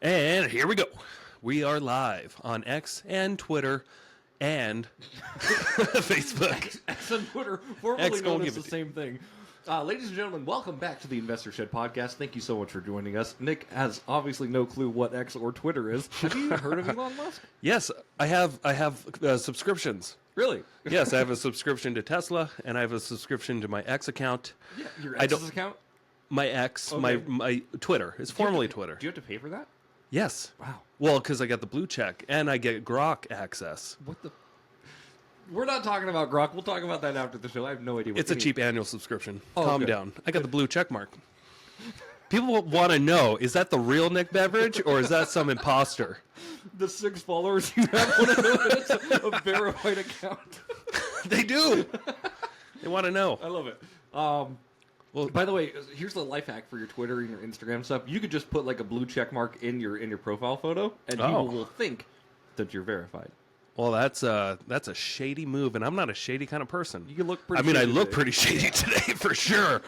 And here we go. We are live on X and Twitter and Facebook. X and Twitter, formerly X known gonna as give the it same thing. Ladies and gentlemen, welcome back to the Investor Shed podcast. Thank you so much for joining us. Nick has obviously no clue what X or Twitter is. Have you heard of Elon Musk? Yes, I have subscriptions. Really? Yes, I have a subscription to Tesla, and I have a subscription to my X account. Yeah, your X's account? My X, Okay. my Twitter. It's formerly Twitter. Do you have to pay for that? Yes. Wow. Well, because I got the blue check, and I get Grok access. What the? We're not talking about Grok. We'll talk about that after the show. I have no idea what It's a cheap annual subscription. Oh, Calm good. down. I got the blue check mark. People want to know, is that the real Nick Beveridge, or is that some imposter? The 6 followers you have want to know that it's a verified account. They do. They want to know. I love it. Well, by the way, here's the life hack for your Twitter and your Instagram stuff. You could just put like a blue check mark in your profile photo, and people will think that you're verified. Well, that's a shady move, and I'm not a shady kind of person. You look pretty. I shady look today. pretty shady today for sure,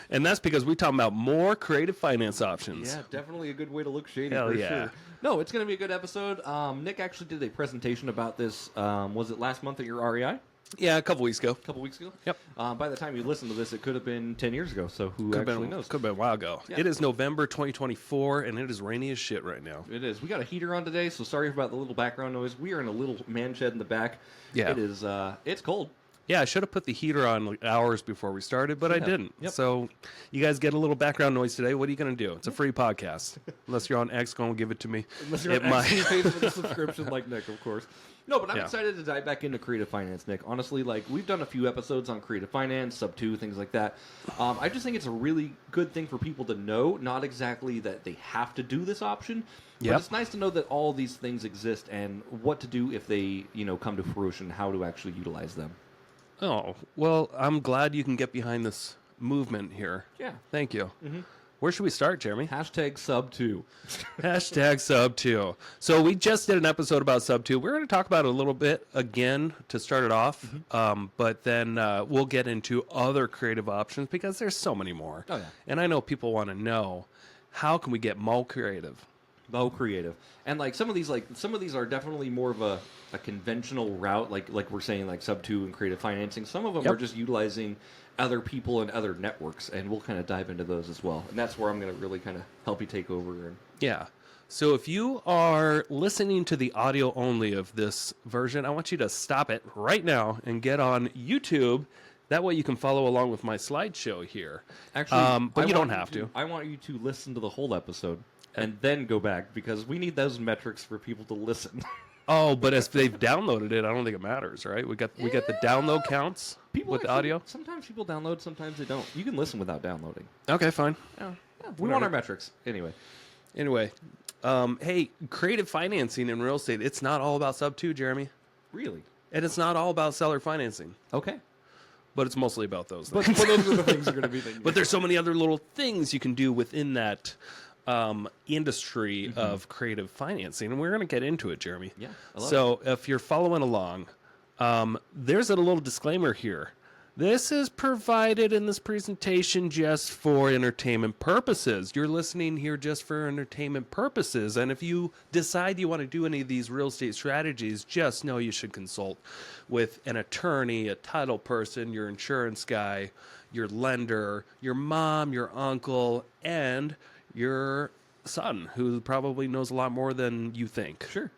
and that's because we're talking about more creative finance options. Yeah, definitely a good way to look shady. Hell for yeah. Sure. No, it's going to be a good episode. Nick actually did a presentation about this. Was it last month at your REI? Yeah, a couple weeks ago. A couple weeks ago? Yep. By the time you listen to this, it could have been 10 years ago, so who Could actually knows? have been a while ago. Yeah. It is November 2024, and it is rainy as shit right now. It is. We got a heater on today, so sorry about the little background noise. We are in a little man shed in the back. Yeah. It is, it's cold. Yeah, I should have put the heater on like hours before we started, but I didn't. Yep. So you guys get a little background noise today. What are you going to do? It's a free podcast. Unless you're on X, go and give it to me. Unless you're It on might- X, you pay for the subscription like Nick, of course. No, but I'm Yeah. excited to dive back into creative finance, Nick. Honestly, like, we've done a few episodes on creative finance, sub 2, things like that. I just think it's a really good thing for people to know, not exactly that they have to do this option, but Yep. it's nice to know that all these things exist and what to do if they, come to fruition, how to actually utilize them. Oh, well, I'm glad you can get behind this movement here. Yeah. Thank you. Mm-hmm. Where should we start, Jeremy? Hashtag sub 2. Hashtag sub 2. So we just did an episode about sub 2. We're going to talk about it a little bit again to start it off, but then we'll get into other creative options because there's so many more. Oh, yeah. And I know people want to know, how can we get more creative? Low creative, and some of these are definitely more of a conventional route, like we're saying, like sub 2 and creative financing. Some of them Yep. are just utilizing other people and other networks, and we'll kind of dive into those as well. And that's where I'm going to really kind of help you take over. And Yeah. So if you are listening to the audio only of this version, I want you to stop it right now and get on YouTube. That way you can follow along with my slideshow here. actually, but you don't want have to. I want you to listen to the whole episode and then go back, because we need those metrics for people to listen. Oh, but if they've downloaded it, I don't think it matters, right? We got the download counts with the actually- audio. Sometimes people download, sometimes they don't. You can listen without downloading. Okay, fine. Yeah, we want our metrics anyway. Anyway, hey, creative financing in real estate, it's not all about sub 2, Jeremy. Really? And it's not all about seller financing, Okay. but it's mostly about those But things. those are the things you're going to be thinking. But there's so many other little things you can do within that industry of creative financing, and we're going to get into it, Jeremy. Yeah, I love so if you're following along, there's a little disclaimer here. This is provided in this presentation just for entertainment purposes. You're listening here just for entertainment purposes, and if you decide you want to do any of these real estate strategies, just know you should consult with an attorney, a title person, your insurance guy, your lender, your mom, your uncle, and your son, who probably knows a lot more than you think. Sure.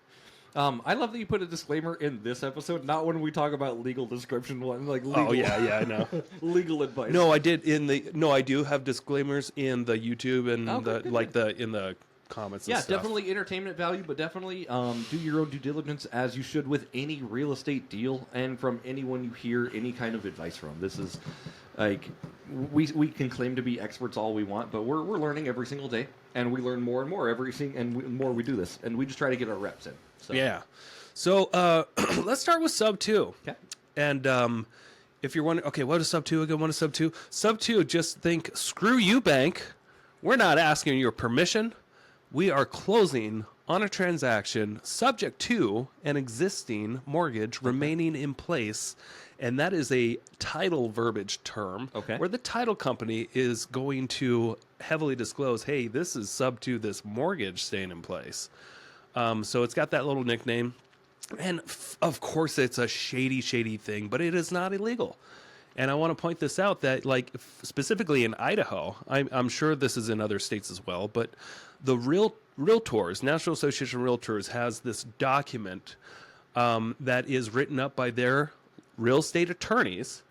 I love that you put a disclaimer in this episode, not when we talk about legal description, like legal, Oh yeah, I know. legal advice. No, I did I do have disclaimers in the YouTube and Okay, good. in the comments. Yeah, and stuff. definitely entertainment value, but definitely do your own due diligence, as you should with any real estate deal, and from anyone you hear any kind of advice from. This is like, we can claim to be experts all we want, but we're learning every single day, and we learn more and more the more we do this, and we just try to get our reps in. So. Yeah. So let's start with sub 2. Okay. And if you're wondering, okay, what is sub 2 again? What is sub 2? Sub 2, just think, screw you, bank. We're not asking your permission. We are closing on a transaction subject to an existing mortgage remaining in place. And that is a title verbiage term where the title company is going to heavily disclose, hey, this is sub to this mortgage staying in place. So it's got that little nickname. And of course, it's a shady thing, but it is not illegal. And I want to point this out that, like, specifically in Idaho, I'm sure this is in other states as well, but the Realtors, National Association of Realtors, has this document that is written up by their real estate attorneys,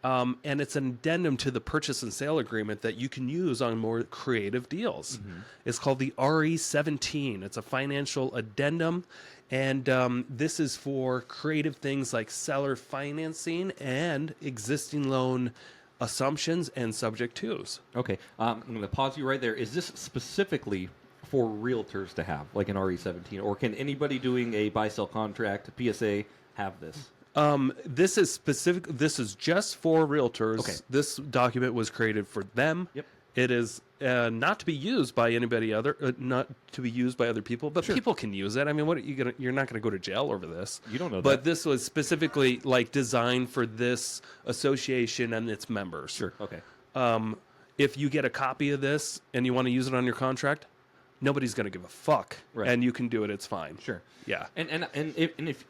and it's an addendum to the purchase and sale agreement that you can use on more creative deals. It's called the RE17. It's a financial addendum, and this is for creative things like seller financing and existing loan assumptions and subject tos. Okay, I'm going to pause you right there. Is this specifically for realtors to have, like an RE17, or can anybody doing a buy-sell contract, PSA, have this? This is specific. This is just for realtors. Okay. This document was created for them. Yep. It is not to be used by anybody other, not to be used by other people, but people can use it. I mean, what are you gonna? You're not going to go to jail over this. You don't know But that. this was specifically like designed for this association and its members. Sure. Okay. If you get a copy of this and you want to use it on your contract, nobody's going to give a fuck, Right. and you can do it. It's fine. Sure. Yeah. And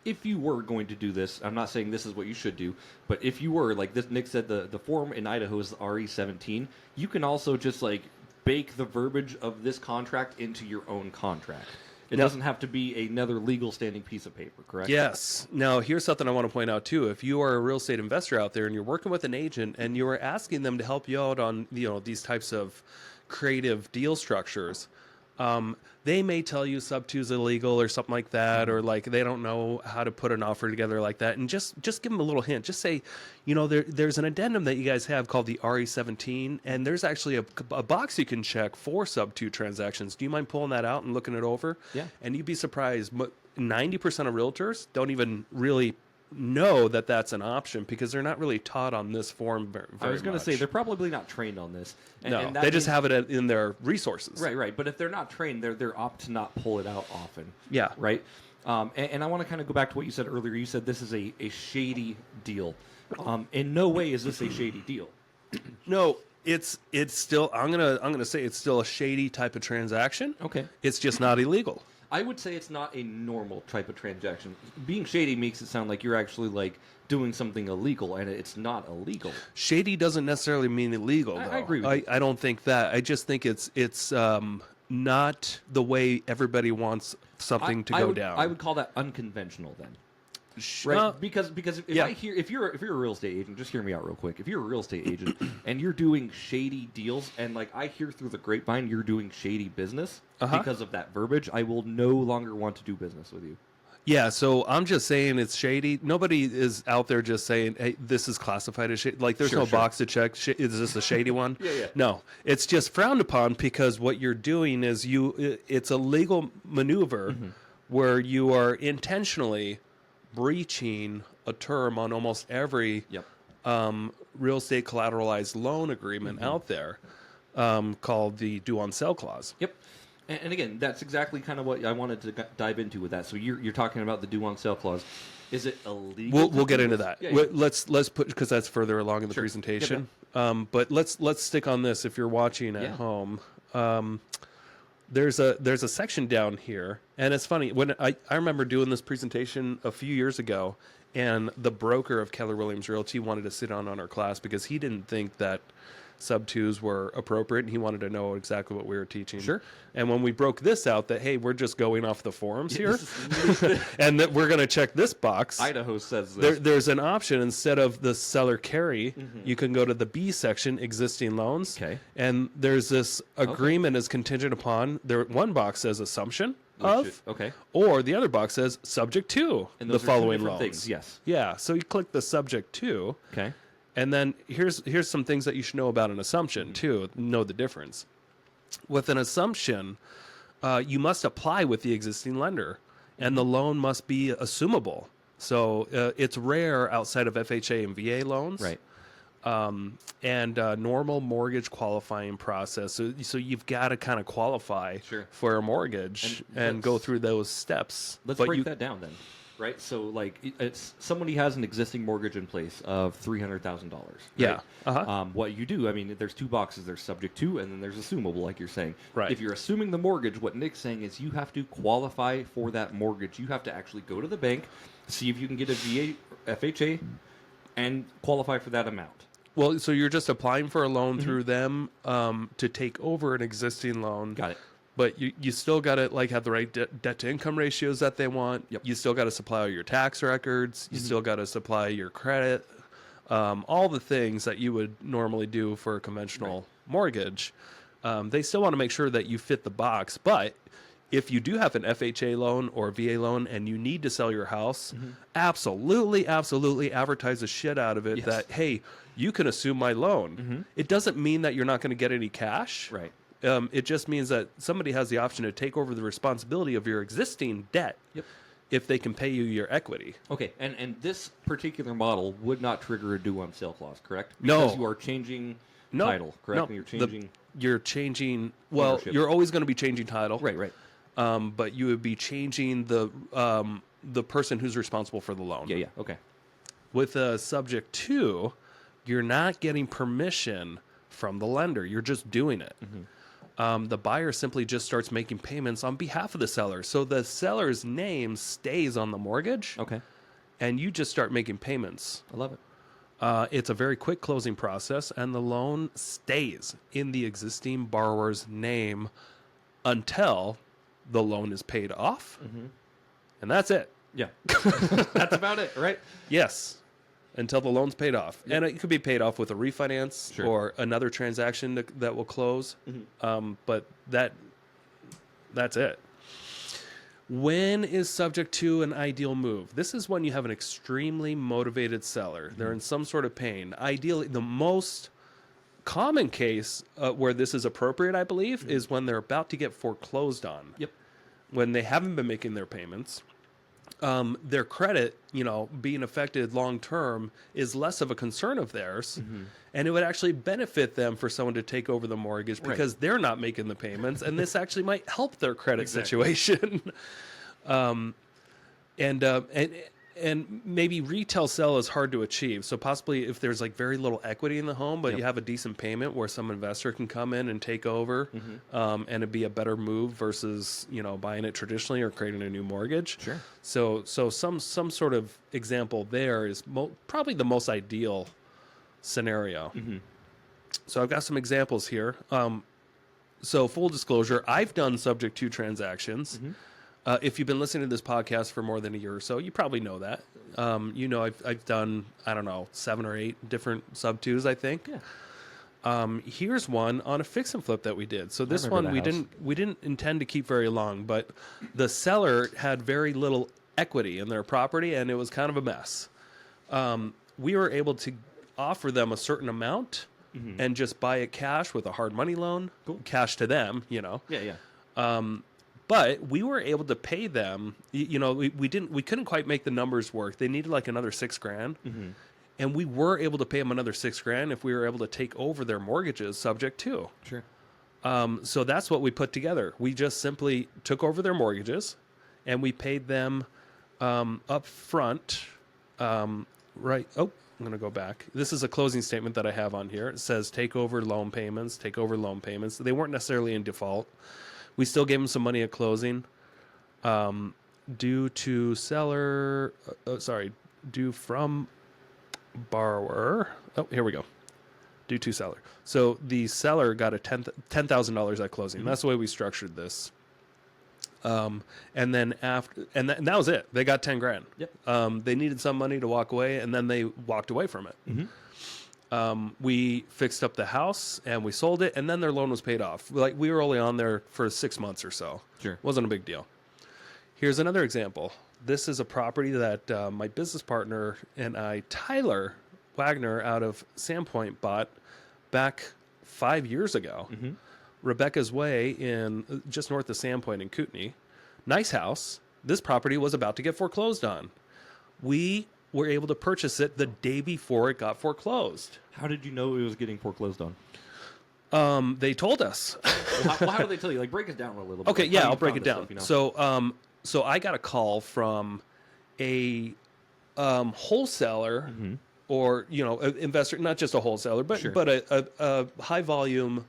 if you were going to do this, I'm not saying this is what you should do, but if you were, like this, Nick said, the form in Idaho is RE17. You can also just like bake the verbiage of this contract into your own contract. It doesn't have to be another legal standing piece of paper, correct? Yes. Now, here's something I want to point out too. If you are a real estate investor out there and you're working with an agent and you are asking them to help you out on these types of creative deal structures, they may tell you sub 2 is illegal or something like that, or like they don't know how to put an offer together like that. And just give them a little hint. Just say, there's an addendum that you guys have called the RE17, and there's actually a box you can check for sub 2 transactions. Do you mind pulling that out and looking it over? Yeah. And you'd be surprised, but 90% of realtors don't even really know that that's an option because they're not really taught on this form very I was going to much. say they're probably not trained on this. And that they just means- have it in their resources. Right. But if they're not trained, they're opt to not pull it out often. Yeah. Right. And I want to kind of go back to what you said earlier. You said this is a shady deal. In no way is this a shady deal. No, it's still. I'm gonna say it's still a shady type of transaction. Okay. It's just not illegal. I would say it's not a normal type of transaction. Being shady makes it sound like you're actually like doing something illegal, and it's not illegal. Shady doesn't necessarily mean illegal. I Though. agree with you. I don't think that. I just think it's not the way everybody wants something to go down. I would call that unconventional then. Right, Well, because if you're a real estate agent, just hear me out real quick. If you're a real estate agent and you're doing shady deals, and like I hear through the grapevine you're doing shady business because of that verbiage, I will no longer want to do business with you. Yeah, so I'm just saying it's shady. Nobody is out there just saying, "Hey, this is classified as shady." Like, there's no box to check. Is this a shady one? Yeah. No, it's just frowned upon because what you're doing is it's a legal maneuver where you are intentionally breaching a term on almost every real estate collateralized loan agreement out there called the due on sale clause. Yep. And again, that's exactly kind of what I wanted to dive into with that. So you're talking about the due on sale clause. Is it illegal? We'll get into that. Yeah. Let's put, because that's further along in the presentation. But let's stick on this. If you're watching at home, there's a section down here, and it's funny when I remember doing this presentation a few years ago, and the broker of Keller Williams Realty wanted to sit on our class because he didn't think that sub 2s were appropriate, and he wanted to know exactly what we were teaching. Sure. And when we broke this out, that hey, we're just going off the forums here, and that we're going to check this box. Idaho says this. There's an option instead of the seller carry, you can go to the B section, existing loans. Okay. And there's this agreement is contingent upon one box says assumption or the other box says subject to And the those are two following different loans. things, yes. Yeah. So you click the subject to. Okay. And then here's some things that you should know about an assumption too. Know the difference. With an assumption, you must apply with the existing lender, and the loan must be assumable. So it's rare outside of FHA and VA loans. Right. and normal mortgage qualifying process. So you've got to kind of qualify Sure. for a mortgage and go through those steps. Let's But break that down then, right? So, like, it's somebody has an existing mortgage in place of $300,000. Right? Yeah. Uh-huh. What you do, I mean, there's two boxes. There's subject to, and then there's assumable, like you're saying. Right. If you're assuming the mortgage, what Nick's saying is you have to qualify for that mortgage. You have to actually go to the bank, see if you can get a FHA, and qualify for that amount. Well, so you're just applying for a loan through them to take over an existing loan. Got it. But you still got to like have the right debt to income ratios that they want. Yep. You still got to supply your tax records. You still got to supply your credit, all the things that you would normally do for a conventional mortgage. They still want to make sure that you fit the box. But if you do have an FHA loan or VA loan and you need to sell your house, absolutely advertise the shit out of it. Yes. That, hey, you can assume my loan. It doesn't mean that you're not going to get any cash. Right. It just means that somebody has the option to take over the responsibility of your existing debt if they can pay you your equity. Okay, and this particular model would not trigger a due on sale clause, correct? No. Because you are changing title, correct? No, And you're changing... you're changing. Well, ownership. you're always going to be changing title. Right. But you would be changing the person who's responsible for the loan. Yeah, okay. With a subject to, you're not getting permission from the lender. You're just doing it. The buyer simply just starts making payments on behalf of the seller. So the seller's name stays on the mortgage. Okay. And you just start making payments. I love it. It's a very quick closing process, and the loan stays in the existing borrower's name until the loan is paid off. And that's it. Yeah. That's about it, right? Yes. Until the loan's paid off. And it could be paid off with a refinance Sure. or another transaction that will close. But that's it. When is subject to an ideal move? This is when you have an extremely motivated seller. They're in some sort of pain. Ideally, the most common case where this is appropriate, I believe, is when they're about to get foreclosed on. Yep. When they haven't been making their payments. Their credit, being affected long term is less of a concern of theirs. And it would actually benefit them for someone to take over the mortgage because they're not making the payments. And this actually might help their credit situation. And maybe retail sell is hard to achieve. So possibly if there's like very little equity in the home, but you have a decent payment where some investor can come in and take over, and it'd be a better move versus, buying it traditionally or creating a new mortgage. Sure. So some sort of example there is probably the most ideal scenario. So I've got some examples here. So full disclosure, I've done subject to transactions. If you've been listening to this podcast for more than a year or so, you probably know that. I've done, 7 or 8 different sub-twos, I think. Yeah. Here's one on a fix and flip that we did. So this one we didn't intend to keep very long, but the seller had very little equity in their property, and it was kind of a mess. We were able to offer them a certain amount and just buy it cash with a hard money loan, cash to them, Yeah. But we were able to pay them. We couldn't quite make the numbers work. They needed like another $6,000, and we were able to pay them another $6,000 if we were able to take over their mortgages subject to. Sure. So that's what we put together. We just simply took over their mortgages, and we paid them up front. Right. Oh, I'm going to go back. This is a closing statement that I have on here. It says take over loan payments. They weren't necessarily in default. We still gave them some money at closing, due from borrower. Oh, here we go. Due to seller. So the seller got a $10,000 at closing. That's the way we structured this. And then that was it. They got $10,000. Yep. They needed some money to walk away, and then they walked away from it. We fixed up the house and we sold it, and then their loan was paid off. Like, we were only on there for 6 months or so. Sure. Wasn't a big deal. Here's another example. This is a property that my business partner and I, Tyler Wagner, out of Sandpoint, bought back 5 years ago. Rebecca's Way in just north of Sandpoint in Kootenai. Nice house. This property was about to get foreclosed on. We were able to purchase it the day before it got foreclosed. How did you know it was getting foreclosed on? They told us. How do they tell you? Like, break it down a little bit. Okay, Like, yeah, how you I'll break found it this down. stuff, So I got a call from a wholesaler, or an investor, not just a wholesaler, but Sure. a high volume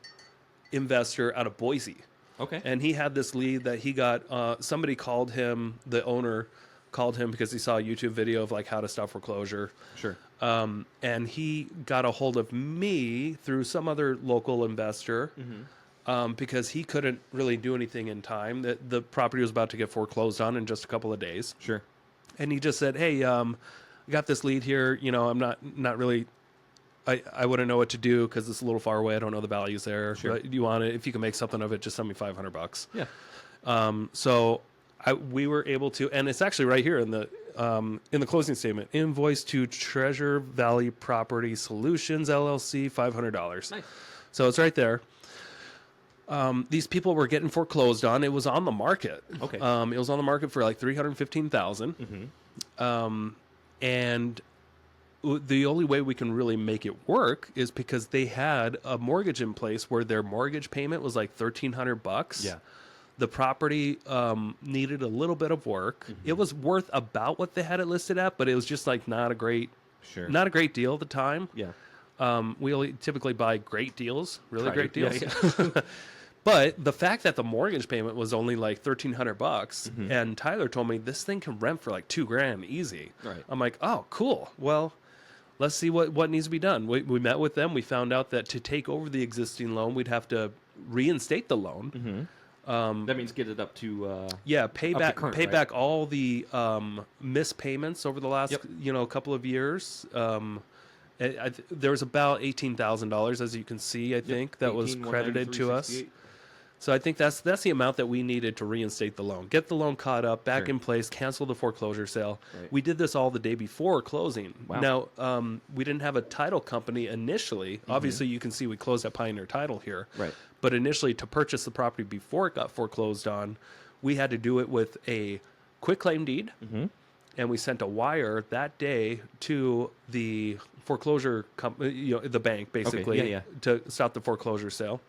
investor out of Boise. Okay. And he had this lead that he got. Somebody called him. The owner called him because he saw a YouTube video of like how to stop foreclosure. Sure. And he got a hold of me through some other local investor, because he couldn't really do anything in time. That the property was about to get foreclosed on in just a couple of days. Sure. And he just said, "Hey, I got this lead here. I'm not really. I wouldn't know what to do because it's a little far away. I don't know the values there. Sure. But you want it? If you can make something of it, just send me $500." Yeah. So we were able to, and it's actually right here in the closing statement: invoice to Treasure Valley Property Solutions LLC, $500. Nice. So it's right there. These people were getting foreclosed on. It was on the market. Okay. It was on the market for like $315,000. And the only way we can really make it work is because they had a mortgage in place where their mortgage payment was like $1,300. Yeah. The property needed a little bit of work. It was worth about what they had it listed at, but it was just like not a great deal at the time. Yeah. We only typically buy great deals, really Right. great deals. Yeah. But the fact that the mortgage payment was only like $1,300, and Tyler told me this thing can rent for like $2,000 easy. Right. I'm like, oh, cool. Well, let's see what needs to be done. We met with them. We found out that to take over the existing loan, we'd have to reinstate the loan. That means get it up to Pay Up to back current, pay right? back all the missed payments over the last couple of years. There was about $18,000, as you can see. I think that was 18, credited to us. 193, So I think that's the amount that we needed to reinstate the loan, get the loan caught up, back Sure. in place, cancel the foreclosure sale. Right. We did this all the day before closing. Wow. Now, we didn't have a title company initially. Obviously, you can see we closed at Pioneer Title here. Right. But initially, to purchase the property before it got foreclosed on, we had to do it with a quitclaim deed. And we sent a wire that day to the foreclosure company, the bank, basically, yeah. to stop the foreclosure sale.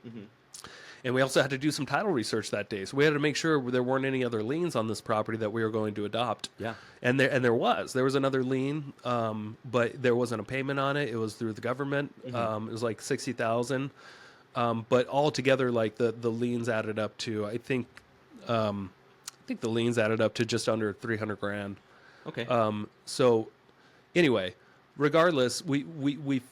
And we also had to do some title research that day. So we had to make sure there weren't any other liens on this property that we were going to adopt. Yeah. And there was another lien, but there wasn't a payment on it. It was through the government. It was like $60,000. But altogether, like the liens added up to, I think the liens added up to just under $300,000. Okay. So anyway, regardless, we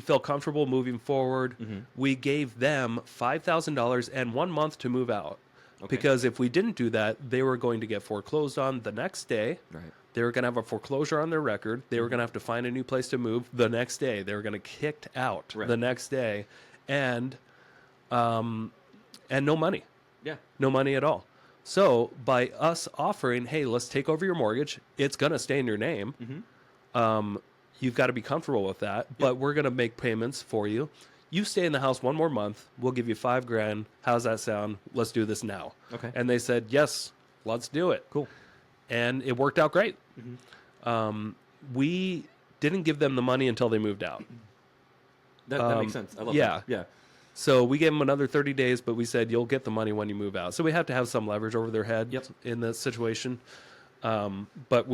felt comfortable moving forward. We gave them $5,000 and 1 month to move out. Okay. Because if we didn't do that, they were going to get foreclosed on the next day. Right. They were going to have a foreclosure on their record. They were going to have to find a new place to move the next day. They were going to get kicked out Right. the next day, and no money. Yeah. No money at all. So by us offering, hey, let's take over your mortgage. It's going to stay in your name. You've got to be comfortable with that, but we're going to make payments for you. You stay in the house 1 more month. We'll give you $5,000. How's that sound? Let's do this now. Okay. And they said, yes, let's do it. Cool. And it worked out great. We didn't give them the money until they moved out. That makes sense. I love yeah. that. Yeah. So we gave them another 30 days, but we said, you'll get the money when you move out. So we have to have some leverage over their head in this situation. But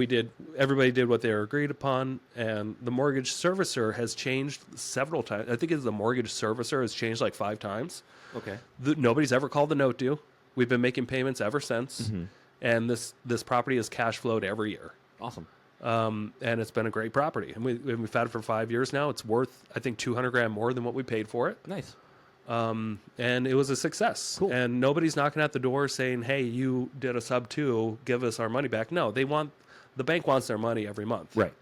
everybody did what they were agreed upon, and the mortgage servicer has changed several times. I think the mortgage servicer has changed like 5 times. Okay. Nobody's ever called the note due. We've been making payments ever since. And this property is cash flowed every year. Awesome. And it's been a great property. And we've had it for 5 years now. It's worth, I think, $200,000 more than what we paid for it. Nice. And it was a success. Cool. And nobody's knocking at the door saying, hey, you did a sub 2, give us our money back. No, the bank wants their money every month. Right.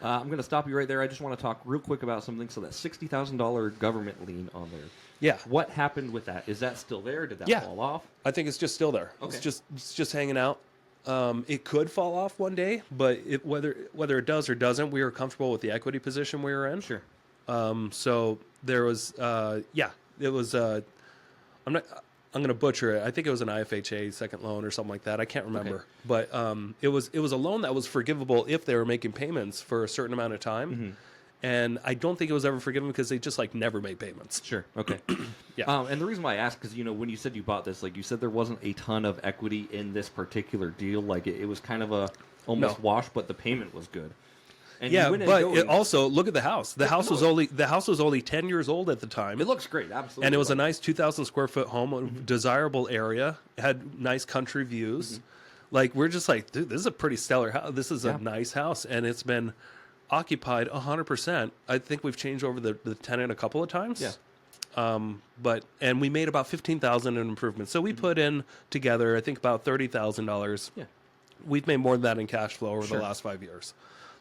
I'm going to stop you right there. I just want to talk real quick about something. So that $60,000 government lien on there. Yeah. What happened with that? Is that still there? Did that fall off? I think it's just still there. Okay. It's just hanging out. It could fall off one day, but whether it does or doesn't, we were comfortable with the equity position we were in. Sure. So there was, it was. I'm I'm going to butcher it. I think it was an IFHA second loan or something like that. I can't remember. But it was a loan that was forgivable if they were making payments for a certain amount of time. And I don't think it was ever forgiven because they just like never made payments. Sure. Okay. Yeah. And the reason why I asked, because when you said you bought this, like you said, there wasn't a ton of equity in this particular deal. Like it was kind of a almost wash, but the payment was good. And Yeah, you went but and it also look at the house. The house was only 10 years old at the time. it looks great, absolutely. And it was a nice 2,000 square foot home, a desirable area. It had nice country views. Like we're just like, dude, this is a pretty stellar house. This is a nice house, and it's been occupied 100%. I think we've changed over the tenant a couple of times. Yeah. And we made about $15,000 in improvements. So we put in together, I think about $30,000. Yeah. We've made more than that in cash flow over the last 5 years.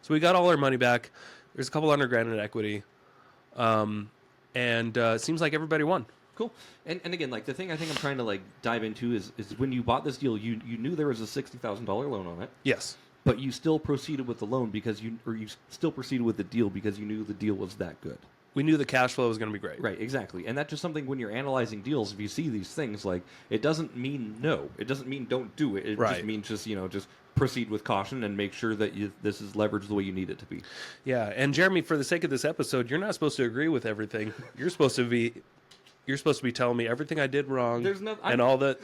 So we got all our money back. There's a couple $100,000 in equity. It seems like everybody won. Cool. And again, like the thing I think I'm trying to like dive into is when you bought this deal, you knew there was a $60,000 loan on it. Yes. But you still proceeded with the loan you still proceeded with the deal because you knew the deal was that good. We knew the cash flow was going to be great. Right, exactly. And that's just something when you're analyzing deals, if you see these things, like it doesn't mean no. It doesn't mean don't do it. It just means just proceed with caution and make sure that this is leveraged the way you need it to be. Yeah, and Jeremy, for the sake of this episode, you're not supposed to agree with everything. You're supposed to be telling me everything I did wrong. And all the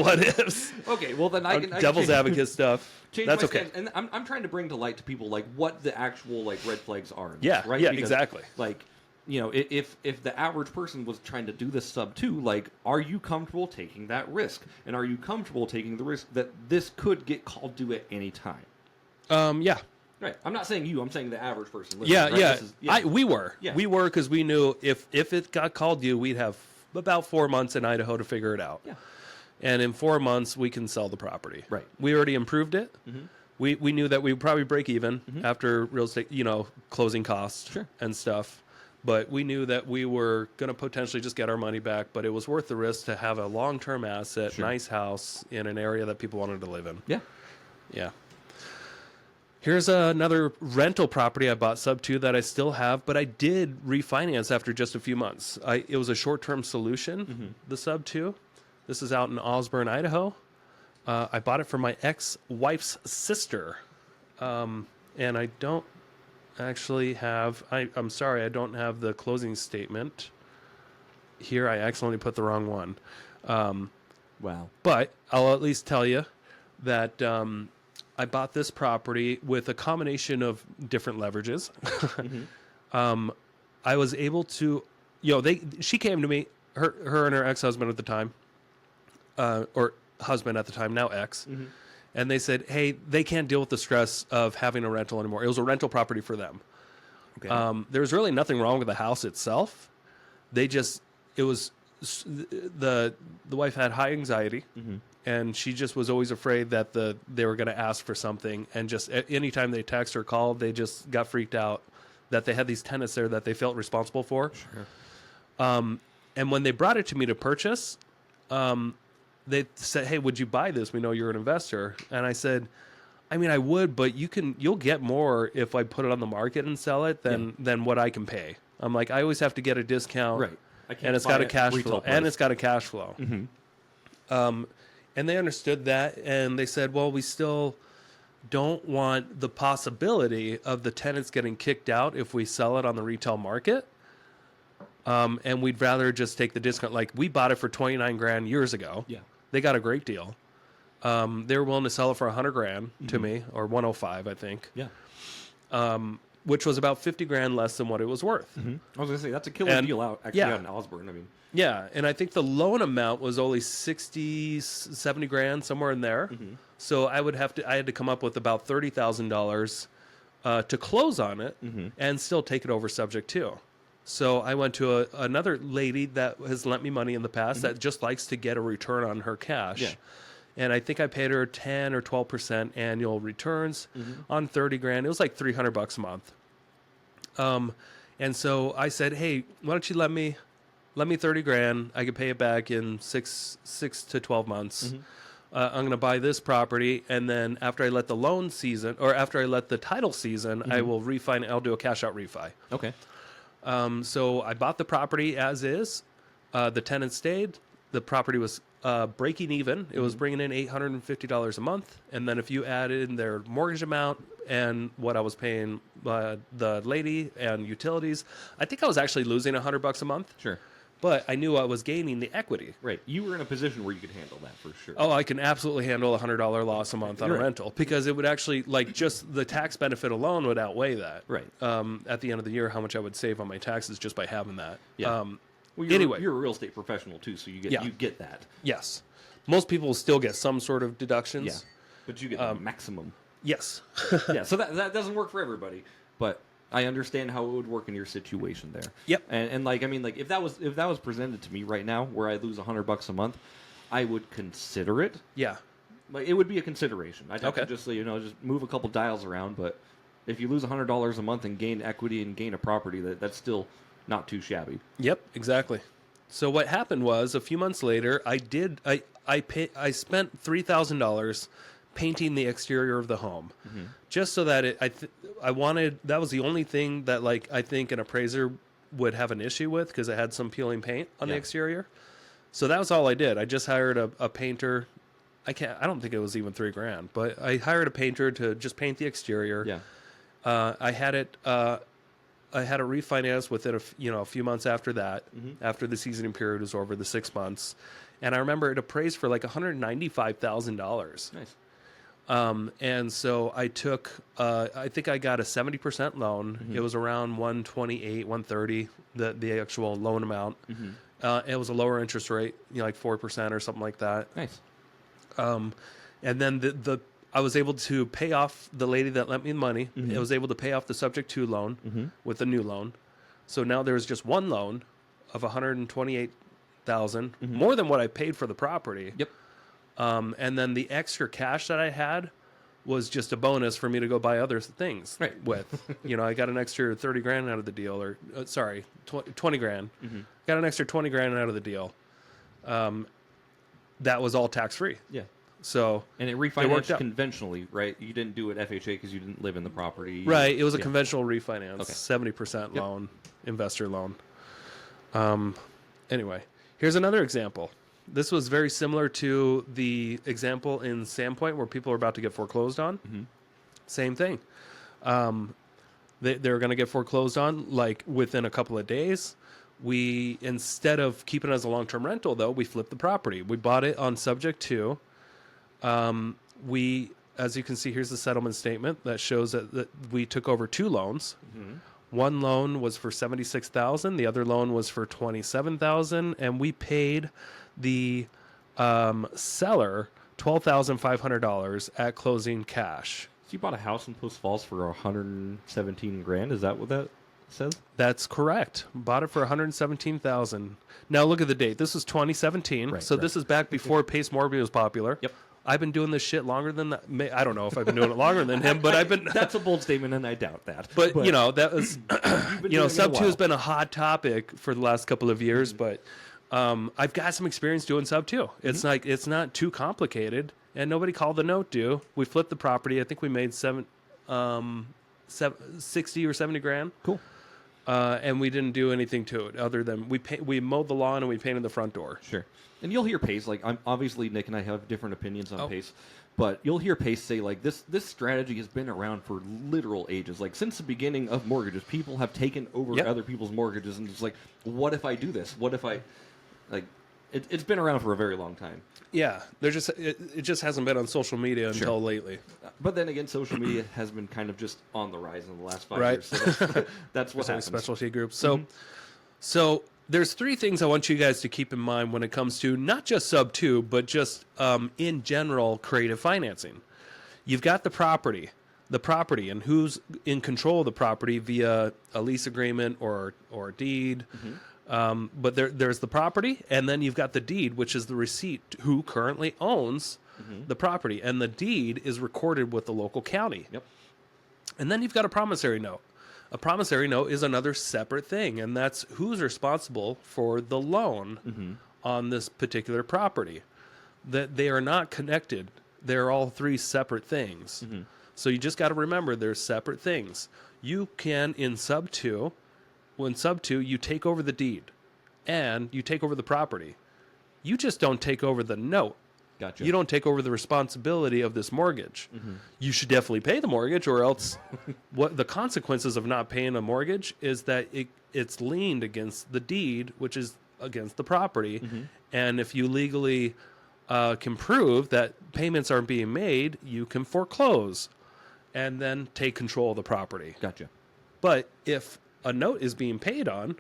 what ifs. Okay, well then I can devil's advocate stuff. That's okay. And I'm trying to bring to light to people like what the actual like red flags are. Yeah, right. Yeah, because, exactly. Like, if the average person was trying to do this sub 2, like, are you comfortable taking that risk? And are you comfortable taking the risk that this could get called due at any time? Yeah. Right. I'm not saying you. I'm saying the average person. Yeah, right? yeah. We were. Yeah. We were because we knew if it got called due, we'd have about 4 months in Idaho to figure it out. Yeah. And in 4 months, we can sell the property. Right. We already improved it. We knew that we would probably break even after real estate, closing costs and stuff. But we knew that we were going to potentially just get our money back, but it was worth the risk to have a long-term asset, nice house in an area that people wanted to live in. Yeah. Yeah. Here's another rental property I bought sub 2 that I still have, but I did refinance after just a few months. It was a short-term solution, the sub 2. This is out in Osborne, Idaho. I bought it from my ex-wife's sister, and I don't actually have... I'm sorry, I don't have the closing statement. Here, I accidentally put the wrong one. Wow. But I'll at least tell you that... I bought this property with a combination of different leverages. I was able to, she came to me, her and her ex-husband at the time, or husband at the time, now ex, and they said, hey, they can't deal with the stress of having a rental anymore. It was a rental property for them. Okay. There was really nothing wrong with the house itself. The wife had high anxiety. And she just was always afraid that they were going to ask for something. And just anytime they text or called, they just got freaked out that they had these tenants there that they felt responsible for. Sure. And when they brought it to me to purchase, they said, hey, would you buy this? We know you're an investor. And I said, I mean, I would, but you'll get more if I put it on the market and sell it than what I can pay. I'm like, I always have to get a discount. Right. And it's got a cash flow. And it's got a cash flow. And they understood that, and they said, well, we still don't want the possibility of the tenants getting kicked out if we sell it on the retail market. And we'd rather just take the discount. Like, we bought it for $29,000 years ago. Yeah. They got a great deal. They were willing to sell it for $100,000 to me, or 105, I think. Yeah. Which was about $50,000 less than what it was worth. I was going to say, that's a killer deal out in Osborne. I mean, yeah, and I think the loan amount was only $60,000-$70,000, somewhere in there. So I had to come up with about $30,000 to close on it and still take it over subject to. So I went to another lady that has lent me money in the past that just likes to get a return on her cash. Yeah. And I think I paid her 10 or 12% annual returns on $30,000. It was like $300 a month. And so I said, hey, why don't you let me $30,000. I could pay it back in six to 12 months. I'm going to buy this property, and then after I let the loan season, or after I let the title season, I will refinance. I'll do a cash out refi. Okay. So I bought the property as is. The tenant stayed. the property was breaking even. It was bringing in $850 a month, and then if you added in their mortgage amount and what I was paying the lady and utilities, I think I was actually losing $100 a month. Sure. But I knew I was gaining the equity. Right. You were in a position where you could handle that for sure. Oh, I can absolutely handle a $100 loss a month on You're a right. rental because it would actually, like, just the tax benefit alone would outweigh that. Right. At the end of the year, how much I would save on my taxes just by having that. Yeah. Well, Anyway. you're a real estate professional too, so you get that. Yes. Most people still get some sort of deductions. Yeah. But you get the maximum. Yes. Yeah. So that doesn't work for everybody, but I understand how it would work in your situation there. Yep. And like, I mean, like if that was presented to me right now, where I lose $100 a month, I would consider it. Yeah. Like it would be a consideration. I'd have Okay. to just just move a couple dials around. But if you lose $100 a month and gain equity and gain a property, that's still not too shabby. Yep, exactly. So what happened was a few months later, I spent $3,000 painting the exterior of the home, just so that I wanted, that was the only thing that, like, I think an appraiser would have an issue with because it had some peeling paint on the exterior. So that was all I did. I just hired a painter. I don't think it was even $3,000, but I hired a painter to just paint the exterior. Yeah. I had it refinanced within a few months after that, after the seasoning period was over, the 6 months, and I remember it appraised for like $195,000. Nice. And so I took, I think I got a 70% loan. It was around 128, 130, the actual loan amount. It was a lower interest rate, like 4% or something like that. Nice. And then I was able to pay off the lady that lent me the money. I was able to pay off the subject to loan with a new loan. So now there's just one loan of $128,000, more than what I paid for the property. Yep. And then the extra cash that I had was just a bonus for me to go buy other things with. I got an extra $30,000 out of the deal, or 20 grand. Got an extra 20 grand out of the deal. That was all tax free. Yeah. So And it worked refinanced out. conventionally, right? You didn't do it FHA because you didn't live in the property. Right. It was a Yeah. conventional refinance, Okay. 70% loan, investor loan. Anyway, here's another example. This was very similar to the example in Sandpoint where people are about to get foreclosed on. Same thing. They were going to get foreclosed on like within a couple of days. We, instead of keeping it as a long-term rental, though, we flipped the property. We bought it on subject to. As you can see, here's the settlement statement that shows that we took over two loans. One loan was for $76,000. The other loan was for $27,000, and we paid the seller $12,500 at closing cash. So you bought a house in Post Falls for 117 grand. Is that what that says? That's correct. Bought it for $117,000. Now look at the date. This was 2017, Right, so right. this is back before Pace Morby was popular. Yep. I've been doing this shit longer than that. I don't know if I've been doing it longer than him, but I've been. That's a bold statement, and I doubt that. But that was, you've been doing it a Sub 2 has while. been a hot topic for the last couple of years, but I've got some experience doing Sub 2. It's like, it's not too complicated, and nobody called the note due. We flipped the property. I think we made 60 or 70 grand. Cool. And we didn't do anything to it other than we mowed the lawn and we painted the front door. Sure. And you'll hear Pace, like, obviously Nick and I have different opinions on Pace, but you'll hear Pace say, like, this strategy has been around for literal ages. Like, since the beginning of mortgages, people have taken over other people's mortgages and just like, what if I do this? What if I, like, it's been around for a very long time. Yeah, it just hasn't been on social media until lately. But then again, social media has been kind of just on the rise in the last 5 Right. years. So that's what happens. Specialty groups. So there's three things I want you guys to keep in mind when it comes to not just Sub 2, but just in general creative financing. You've got the property, and who's in control of the property via a lease agreement or a deed. But there's the property, and then you've got the deed, which is the receipt who currently owns the property, and the deed is recorded with the local county. Yep. And then you've got a promissory note. A promissory note is another separate thing, and that's who's responsible for the loan on this particular property. That they are not connected. They're all three separate things. So you just got to remember they're separate things. You can, in Sub 2, you take over the deed and you take over the property. You just don't take over the note. Gotcha. You don't take over the responsibility of this mortgage. You should definitely pay the mortgage, or else what the consequences of not paying a mortgage is that it's liened against the deed, which is against the property. And if you legally can prove that payments aren't being made, you can foreclose and then take control of the property. Gotcha. But if a note is being paid on,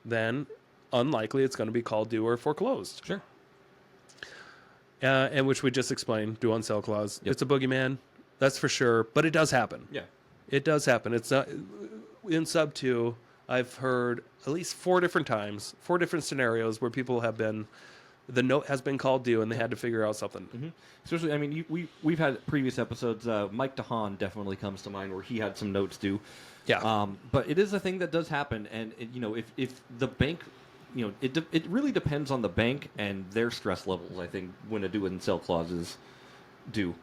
then unlikely it's going to be called due or foreclosed. Sure. And which we just explained, due on sale clause. Yep. It's a boogeyman, that's for sure, but it does happen. Yeah. It does happen. It's not in sub 2. I've heard at least 4 different times, 4 different scenarios where people have been, the note has been called due and they had to figure out something. Especially, I mean, we've had previous episodes. Mike DeHaan definitely comes to mind where he had some notes due. Yeah. But it is a thing that does happen, and if the bank, it really depends on the bank and their stress levels. I think when a due and sell clause is due,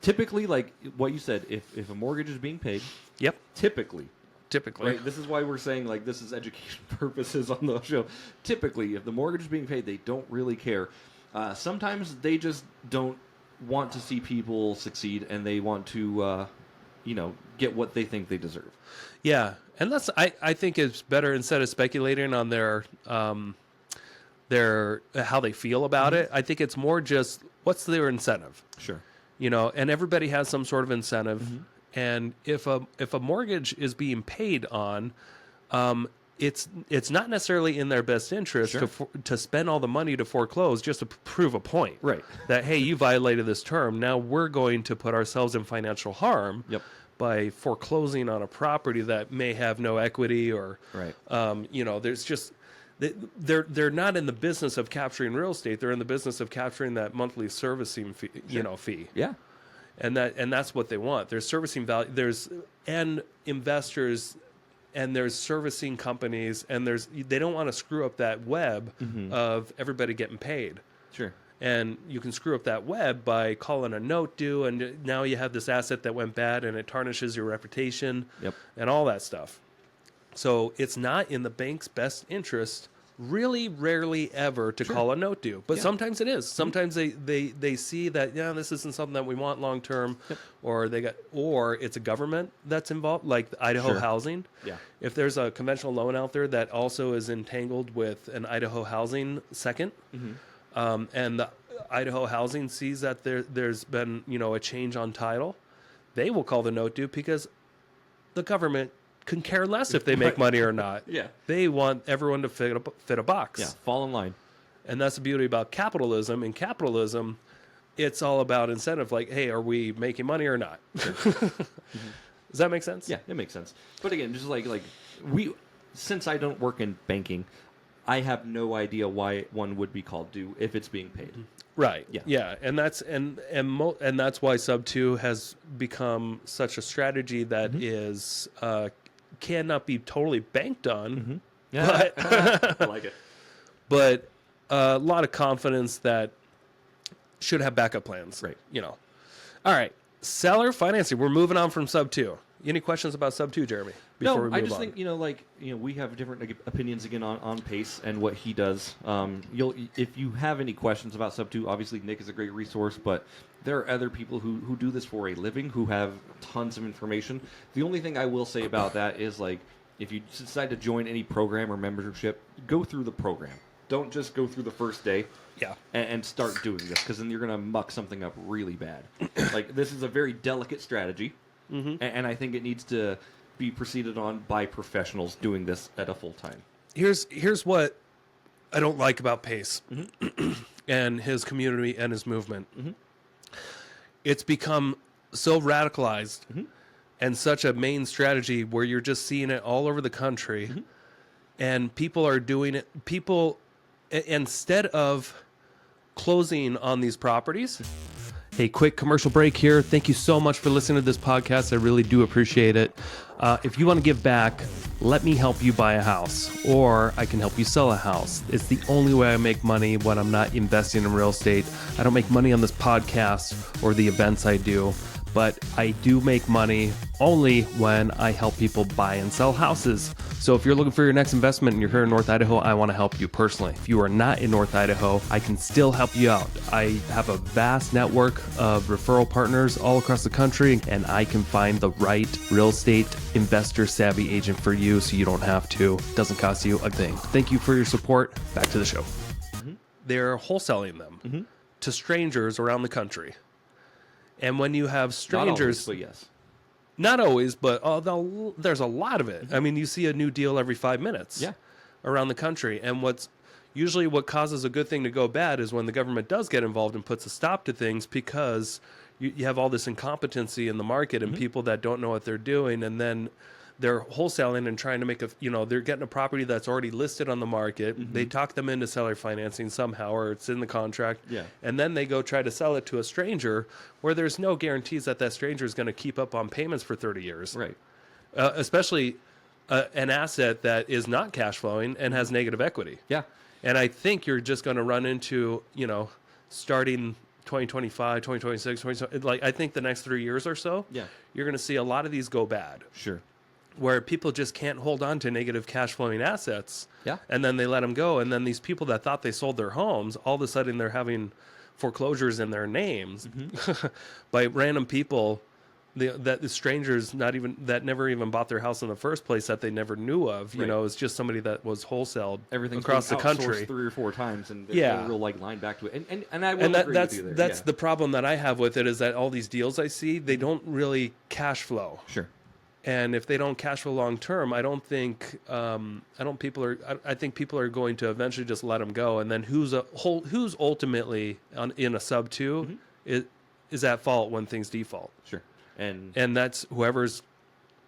typically, like what you said, if a mortgage is being paid, Yep. typically. Typically. This is why we're saying, like, this is education purposes on the show. Typically, if the mortgage is being paid, they don't really care. Sometimes they just don't want to see people succeed, and they want to, get what they think they deserve. Yeah, and that's I think it's better instead of speculating on their how they feel about it. I think it's more just what's their incentive. Sure. And everybody has some sort of incentive. And if a mortgage is being paid on, it's not necessarily in their best interest to spend all the money to foreclose just to prove a point. Right. That, hey, you violated this term. Now we're going to put ourselves in financial harm. Yep. By foreclosing on a property that may have no equity, or Right. There's just they're not in the business of capturing real estate. They're in the business of capturing that monthly servicing fee, fee. Yeah. And that's what they want. There's servicing value. There's investors, and there's servicing companies, and they don't want to screw up that web of everybody getting paid. Sure. And you can screw up that web by calling a note due, and now you have this asset that went bad, and it tarnishes your reputation. Yep. And all that stuff. So it's not in the bank's best interest, really rarely ever, to call a note due. But sometimes it is. Sometimes they see that, this isn't something that we want long term, or it's a government that's involved, like Idaho Housing. Yeah. If there's a conventional loan out there that also is entangled with an Idaho Housing second, and the Idaho Housing sees that there's been a change on title, they will call the note due because the government can care less if they make money or not. Yeah. They want everyone to fit a box. Yeah. Fall in line. And that's the beauty about capitalism. In capitalism, it's all about incentive. Like, hey, are we making money or not? Does that make sense? Yeah, it makes sense. But again, just like since I don't work in banking, I have no idea why one would be called due if it's being paid. Right. Yeah. Yeah. And that's and that's why sub 2 has become such a strategy that is cannot be totally banked on. Yeah. I like it. But a lot of confidence that should have backup plans. Right. All right. Seller financing. We're moving on from sub 2. Any questions about sub 2, Jeremy? Before we move I just on? think we have different opinions again on Pace and what he does. If you have any questions about sub 2, obviously Nick is a great resource, but there are other people who do this for a living who have tons of information. The only thing I will say about that is, like, if you decide to join any program or membership, go through the program. Don't just go through the first day. Yeah. And start doing this, because then you're going to muck something up really bad. Like, this is a very delicate strategy, and I think it needs to be proceeded on by professionals doing this at a full time. Here's what I don't like about Pace and his community and his movement. It's become so radicalized and such a main strategy where you're just seeing it all over the country, and people are doing it. People, instead of closing on these properties. Hey, quick commercial break here. Thank you so much for listening to this podcast. I really do appreciate it. If you want to give back, let me help you buy a house, or I can help you sell a house. It's the only way I make money when I'm not investing in real estate. I don't make money on this podcast or the events I do, but I do make money only when I help people buy and sell houses. So if you're looking for your next investment and you're here in North Idaho, I want to help you personally. If you are not in North Idaho, I can still help you out. I have a vast network of referral partners all across the country, and I can find the right real estate investor savvy agent for you so you don't have to. It doesn't cost you a thing. Thank you for your support. Back to the show. They're wholesaling them to strangers around the country. And when you have strangers, Not always, but yes. not always, but there's a lot of it. I mean, you see a new deal every 5 minutes around the country. And what causes a good thing to go bad is when the government does get involved and puts a stop to things, because you have all this incompetency in the market and people that don't know what they're doing. And then they're wholesaling and trying to make they're getting a property that's already listed on the market. They talk them into seller financing somehow, or it's in the contract. Yeah. And then they go try to sell it to a stranger where there's no guarantees that stranger is going to keep up on payments for 30 years. Right. Especially an asset that is not cash flowing and has negative equity. Yeah. And I think you're just going to run into, starting 2025, 2026, I think the next 3 years or so, you're going to see a lot of these go bad. Sure. Where people just can't hold on to negative cash flowing assets. Yeah. And then they let them go. And then these people that thought they sold their homes, all of a sudden they're having foreclosures in their names by random people, the strangers that never even bought their house in the first place, that they never knew of. Right. It's just somebody that was wholesaled Everything's across the being country outsourced 3 or 4 times, and there's no real line back to it. And I will agree that's with you there. that's the problem that I have with it, is that all these deals I see, they don't really cash flow. Sure. And if they don't cash flow long term, I think people are going to eventually just let them go. And then who's ultimately in a sub 2 is at fault when things default. Sure. And that's whoever's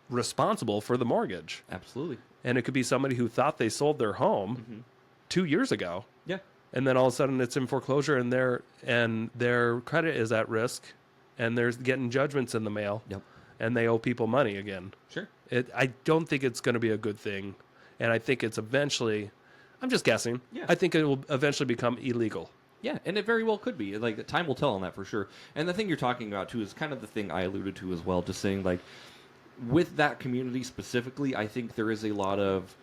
responsible for the mortgage. Absolutely. And it could be somebody who thought they sold their home 2 years ago. Yeah. And then all of a sudden it's in foreclosure, and their credit is at risk, and they're getting judgments in the mail. Yep. And they owe people money again. Sure. I don't think it's going to be a good thing. And I think it's eventually, I'm just guessing, I think it will eventually become illegal. Yeah, and it very well could be. Like, time will tell on that for sure. And the thing you're talking about, too, is kind of the thing I alluded to as well, just saying, like, with that community specifically, I think there is a lot of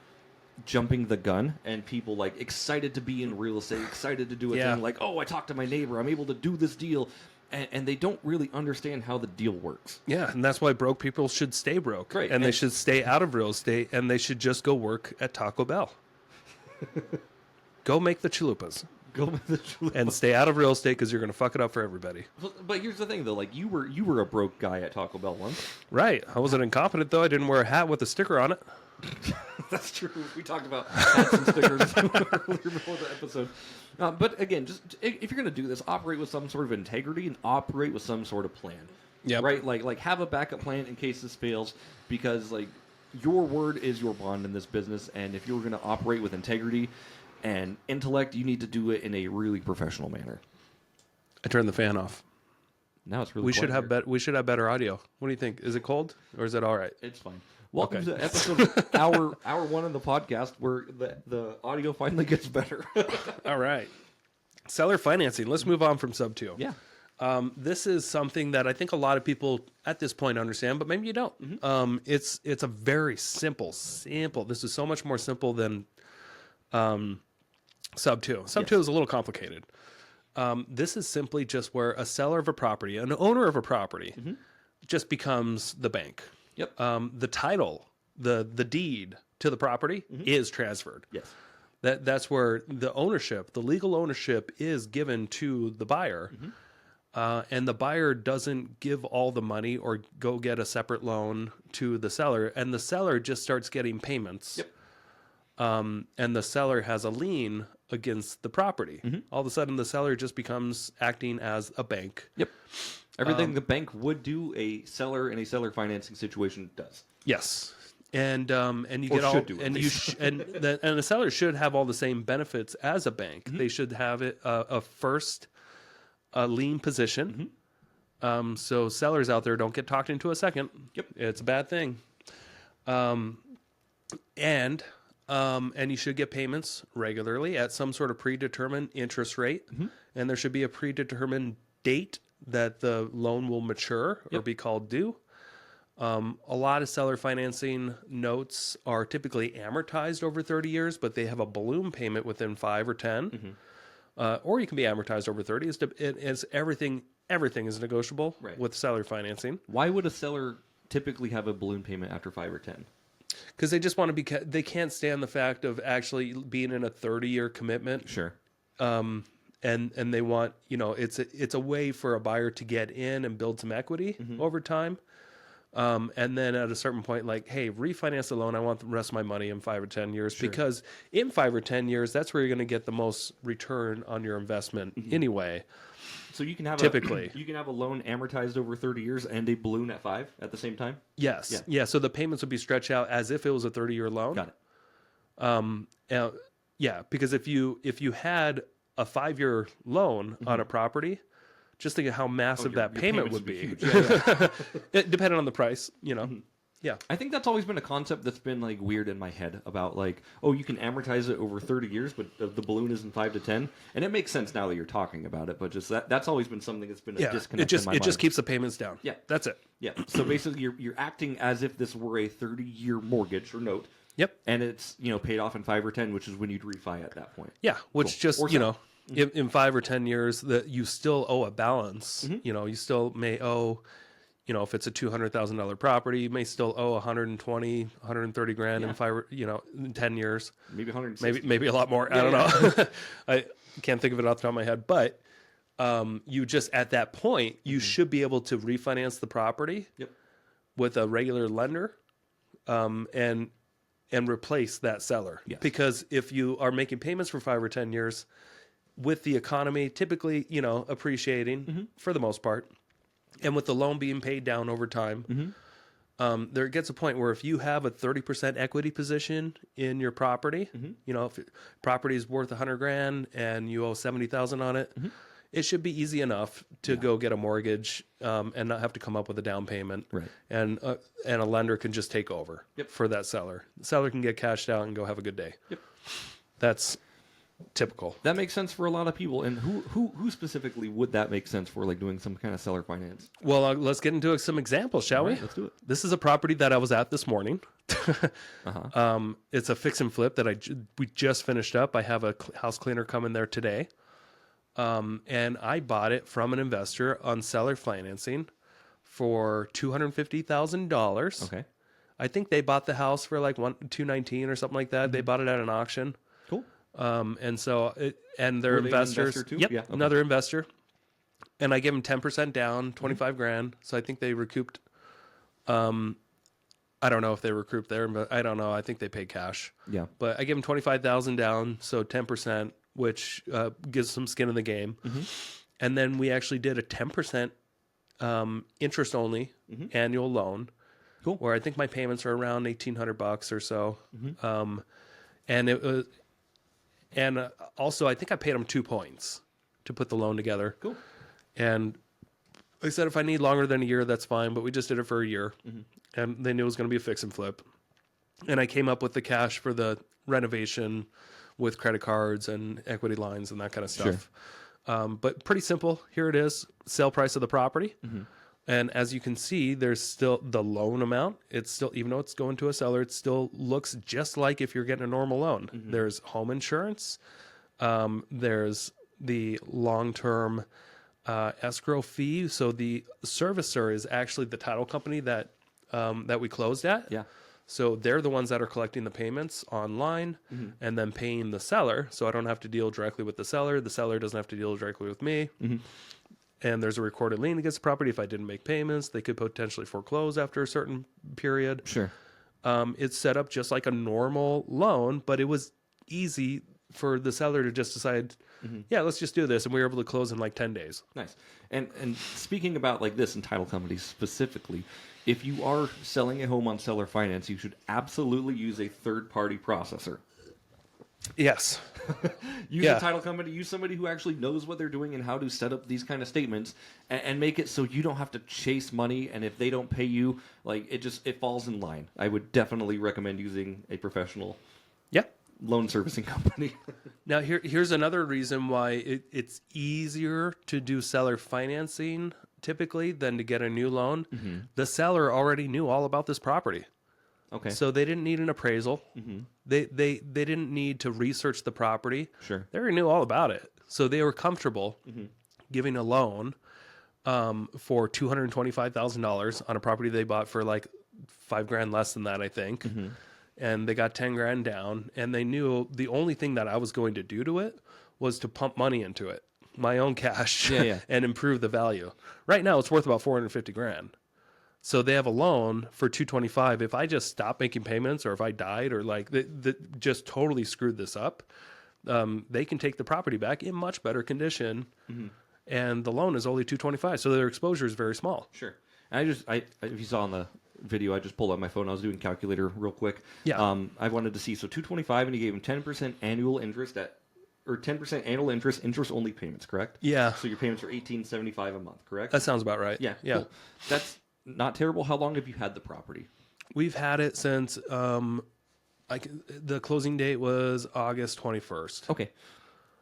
jumping the gun, and people, like, excited to be in real estate, excited to do a thing, like, oh, I talked to my neighbor, I'm able to do this deal. And they don't really understand how the deal works. Yeah, and that's why broke people should stay broke. Right. And they should stay out of real estate, and they should just go work at Taco Bell. Go make the chalupas. And stay out of real estate, because you're going to fuck it up for everybody. But here's the thing, though. Like, you were a broke guy at Taco Bell once. Right. I wasn't incompetent, though. I didn't wear a hat with a sticker on it. That's true. We talked about hats and stickers earlier before the episode. But again, just if you're going to do this, operate with some sort of integrity and operate with some sort of plan. Yeah. Right? Like have a backup plan in case this fails, because like your word is your bond in this business, and if you're going to operate with integrity and intellect, you need to do it in a really professional manner. I turned the fan off. Now it's really we should have better audio. What do you think? Is it cold, or is it all right? It's fine. Welcome to episode hour 1 of the podcast, where the audio finally gets better. All right. Seller financing. Let's move on from sub 2. Yeah. This is something that I think a lot of people at this point understand, but maybe you don't. It's a very simple. This is so much more simple than sub 2. Sub 2 is a little complicated. This is simply just where a seller of a property, an owner of a property, just becomes the bank. Yep. The title, the deed to the property is transferred. Yes. That's where the ownership, the legal ownership, is given to the buyer. And the buyer doesn't give all the money or go get a separate loan to the seller. And the seller just starts getting payments. Yep. And the seller has a lien against the property. All of a sudden, the seller just becomes acting as a bank. Yep. Everything the bank would do, a seller in a seller financing situation does. Yes. And you Or get all, should do, at and least. and the seller should have all the same benefits as a bank. They should have it a first lien position. So sellers out there, don't get talked into a second. Yep. It's a bad thing. And you should get payments regularly at some sort of predetermined interest rate, and there should be a predetermined date that the loan will mature or be called due. A lot of seller financing notes are typically amortized over 30 years, but they have a balloon payment within 5 or 10. Or you can be amortized over 30. It's everything is negotiable Right. with seller financing. Why would a seller typically have a balloon payment after 5 or 10? Because they just want to be, they can't stand the fact of actually being in a 30-year commitment. Sure. And they want, it's a way for a buyer to get in and build some equity over time. And then at a certain point, like, hey, refinance the loan. I want the rest of my money in 5 or 10 years because in 5 or 10 years, that's where you're going to get the most return on your investment anyway. So you can have Typically. you can have a loan amortized over 30 years and a balloon at 5 at the same time? Yes. Yeah. So the payments would be stretched out as if it was a 30-year loan. Got it. Yeah, because if you had a 5-year loan on a property, just think of how massive that your payment payments would be. huge. Yeah. It depending on the price, Yeah. I think that's always been a concept that's been like weird in my head about like, oh, you can amortize it over 30 years, but the balloon is in 5 to 10. And it makes sense now that you're talking about it, but just that's always been something that's been a disconnect in my mind. It just keeps the payments down. Yeah. That's it. Yeah. So basically you're acting as if this were a 30-year mortgage or note. Yep. And it's, paid off in 5 or 10, which is when you'd refi at that point. Yeah, which Cool. just, Or so. in 5 or 10 years that you still owe a balance. You still may owe, if it's a $200,000 property, you may still owe 120, 130 grand in 5, in 10 years. Maybe 160. Maybe a lot more. I don't know. I can't think of it off the top of my head, but you just at that point, you should be able to refinance the property with a regular lender, and replace that seller. Yes. Because if you are making payments for 5 or 10 years, with the economy typically, appreciating for the most part, and with the loan being paid down over time, there gets a point where if you have a 30% equity position in your property, if property is worth 100 grand and you owe 70,000 on it, it should be easy enough to go get a mortgage and not have to come up with a down payment. Right. And a lender can just take over for that seller. The seller can get cashed out and go have a good day. Yep. That's typical. That makes sense for a lot of people. And who specifically would that make sense for, like doing some kind of seller finance? Well, let's get into some examples, shall we? Let's do it. This is a property that I was at this morning. It's a fix and flip that we just finished up. I have a house cleaner coming there today. And I bought it from an investor on seller financing for $250,000. Okay. I think they bought the house for like $219 or something like that. They bought it at an auction. Cool. And so and their Were they an investors. investor too? Yep. Yeah, okay. Another investor. And I gave them 10% down, 25 grand. So I think they recouped. I don't know if they recouped there, but I don't know. I think they paid cash. Yeah. But I gave them 25,000 down, so 10%, which gives some skin in the game. And then we actually did a 10% interest only annual loan. Cool. Where I think my payments are around $1,800 or so. And it was, and also I think I paid them 2 points to put the loan together. Cool. And I said if I need longer than a year, that's fine. But we just did it for a year, and they knew it was going to be a fix and flip. And I came up with the cash for the renovation with credit cards and equity lines and that kind of stuff. But pretty simple. Here it is: sale price of the property. And as you can see, there's still the loan amount. It's still, even though it's going to a seller, it still looks just like if you're getting a normal loan. There's home insurance. There's the long-term escrow fee. So the servicer is actually the title company that we closed at. Yeah. So they're the ones that are collecting the payments online and then paying the seller. So I don't have to deal directly with the seller. The seller doesn't have to deal directly with me. And there's a recorded lien against the property. If I didn't make payments, they could potentially foreclose after a certain period. Sure. It's set up just like a normal loan, but it was easy for the seller to just decide, yeah, let's just do this. And we were able to close in like 10 days. Nice. And speaking about like this and title companies specifically, if you are selling a home on seller finance, you should absolutely use a third-party processor. Yes. Use a title company, use somebody who actually knows what they're doing and how to set up these kind of statements, and make it so you don't have to chase money, and if they don't pay you, like it falls in line. I would definitely recommend using a professional. Yeah. loan servicing company. Now, here's another reason why it's easier to do seller financing typically than to get a new loan. The seller already knew all about this property. Okay. So they didn't need an appraisal. They didn't need to research the property. Sure. They already knew all about it. So they were comfortable giving a loan for $225,000 on a property they bought for like $5,000 less than that, I think. And they got 10 grand down, and they knew the only thing that I was going to do to it was to pump money into it, my own cash, and improve the value. Right now, it's worth about 450 grand. So they have a loan for 225. If I just stopped making payments, or if I died, or like just totally screwed this up, they can take the property back in much better condition, and the loan is only 225. So their exposure is very small. Sure. And if you saw on the video, I just pulled out my phone. I was doing calculator real quick. Yeah. I wanted to see, so 225, and you gave him 10% annual interest or 10% annual interest only payments, correct? Yeah. So your payments are $1,875 a month, correct? That sounds about right. Yeah. Yeah. Cool. That's not terrible. How long have you had the property? We've had it since the closing date was August 21st. Okay.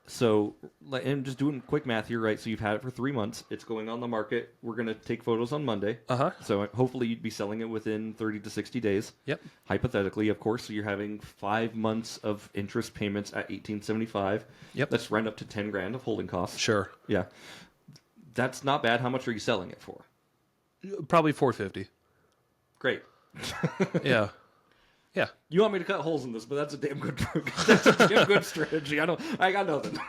So, and just doing quick math here, right? So you've had it for 3 months. It's going on the market. We're going to take photos on Monday. So hopefully you'd be selling it within 30 to 60 days. Yep. Hypothetically, of course. So you're having 5 months of interest payments at $1,875. Yep. Let's round up to 10 grand of holding costs. Sure. Yeah. That's not bad. How much are you selling it for? Probably 450. Great. Yeah. Yeah. You want me to cut holes in this, but that's a damn good strategy. I got nothing.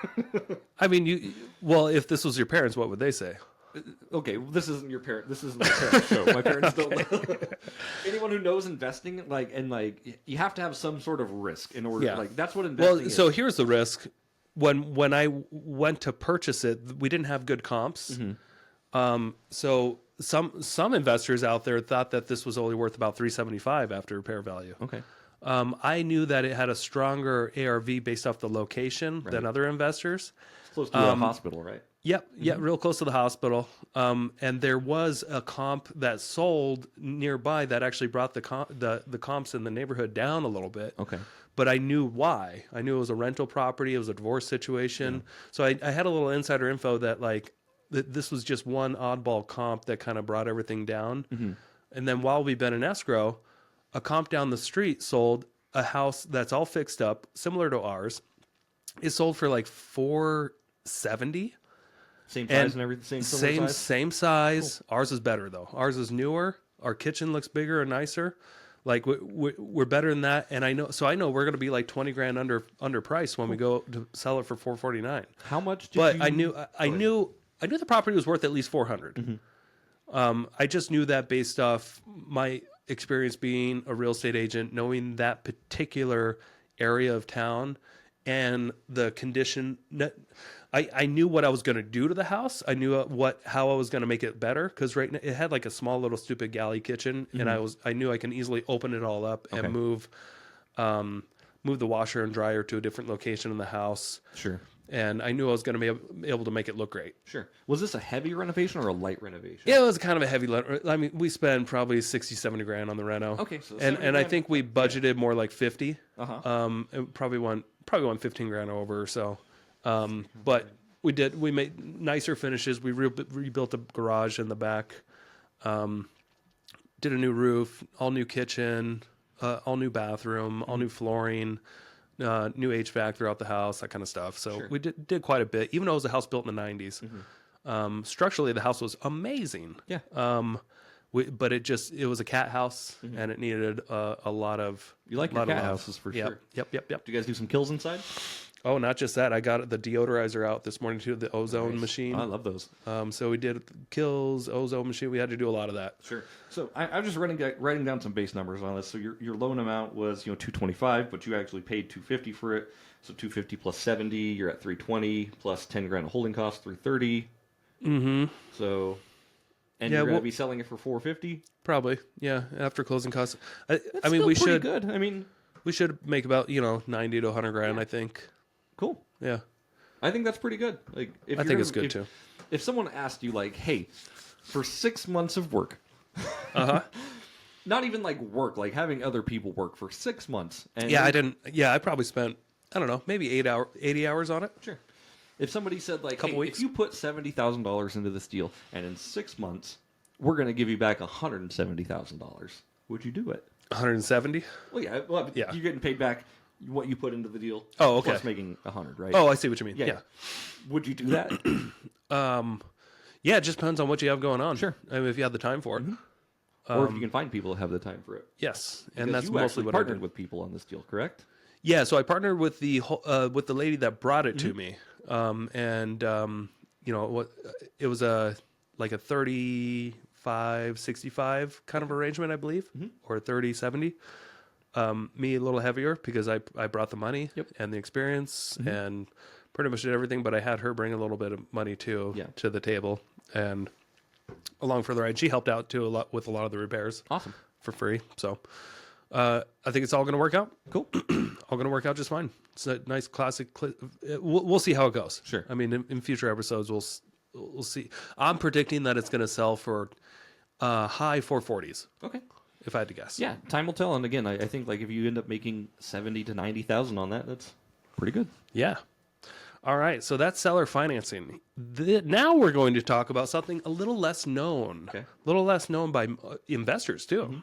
I mean, if this was your parents, what would they say? Okay, well, this isn't your parent. This isn't my parents' show. My parents don't. Anyone who knows investing, you have to have some sort of risk in order. Yeah. That's what investing is. So here's the risk. When I went to purchase it, we didn't have good comps. So some investors out there thought that this was only worth about $375 after repair value. Okay. I knew that it had a stronger ARV based off the location than other investors. Close to a hospital, right? Yep, real close to the hospital. And there was a comp that sold nearby that actually brought the comps in the neighborhood down a little bit. Okay. But I knew why. I knew it was a rental property. It was a divorce situation. So I had a little insider info that this was just one oddball comp that kind of brought everything down. And then while we've been in escrow, a comp down the street sold a house that's all fixed up, similar to ours. It sold for like $470. Same size and everything. Same size. Cool. Ours is better though. Ours is newer. Our kitchen looks bigger and nicer. Like we're better than that. And I know we're going to be like 20 grand under price when we go to sell it for $449. How much? I knew the property was worth at least $400. I just knew that based off my experience being a real estate agent, knowing that particular area of town and the condition. I knew what I was going to do to the house. I knew how I was going to make it better, because right now it had like a small little stupid galley kitchen, and I knew I can easily open it all up and move the washer and dryer to a different location in the house. Sure. And I knew I was going to be able to make it look great. Sure. Was this a heavy renovation or a light renovation? Yeah, it was kind of a heavy. I mean, we spent probably 60, 70 grand on the reno. Okay. So and I think we budgeted more like 50. It probably went 15 grand over or so. But we made nicer finishes. We rebuilt the garage in the back. Did a new roof, all new kitchen, all new bathroom, all new flooring. New HVAC throughout the house, that kind of stuff. So we did quite a bit, even though it was a house built in the 90s. Structurally, the house was amazing. Yeah. But it was a cat house, and it needed a lot of. You like your cat houses for sure. Yep. Do you guys do some kills inside? Oh, not just that. I got the deodorizer out this morning too, the ozone machine. I love those. So we did kills, ozone machine. We had to do a lot of that. Sure. So I'm just writing down some base numbers on this. So your loan amount was $225, but you actually paid $250 for it. So $250 plus $70, you're at $320 plus 10 grand of holding costs, $330. So, and you're going to be selling it for $450. Probably, yeah. After closing costs, I mean, still we pretty should. Good. I mean, we should make about 90 to 100 grand. I think. Cool. Yeah. I think that's pretty good. I think it's good too. If someone asked you, hey, for 6 months of work, not even like work, like having other people work for 6 months. And Yeah, I didn't. Yeah, I probably spent, I don't know, maybe 80 hours on it. Sure. If somebody said like, Couple hey, weeks. if you put $70,000 into this deal, and in 6 months we're going to give you back $170,000, would you do it? 170. Well, yeah, Yeah. you're getting paid back what you put into the deal. Oh, okay. Plus making 100, right? Oh, I see what you mean. yeah. Would you do that? Yeah, it just depends on what you have going on. Sure. I mean, if you have the time for it. Or if you can find people that have the time for it. Yes, Because and that's you mostly actually what I partnered did. with people on this deal, correct? Yeah, so I partnered with the lady that brought it Mm-hmm. to me, you know what, it was a 35-65 kind of arrangement, I believe, Mm-hmm. or 30-70. Me a little heavier because I brought the money Yep. and the experience and pretty much did everything, but I had her bring a little bit of money too Yeah. to the table and along for the ride. She helped out too with a lot of the repairs Awesome. for free. So I think it's all going to work out. Cool. All going to work out just fine. It's a nice classic. We'll see how it goes. Sure. I mean, in future episodes, we'll see. I'm predicting that it's going to sell for high 440s, Okay. if I had to guess. Yeah, time will tell. And again, I think like if you end up making 70 to 90,000 on that, that's pretty good. Yeah. All right. So that's seller financing. Now we're going to talk about something a little less known. Okay. A little less known by investors too.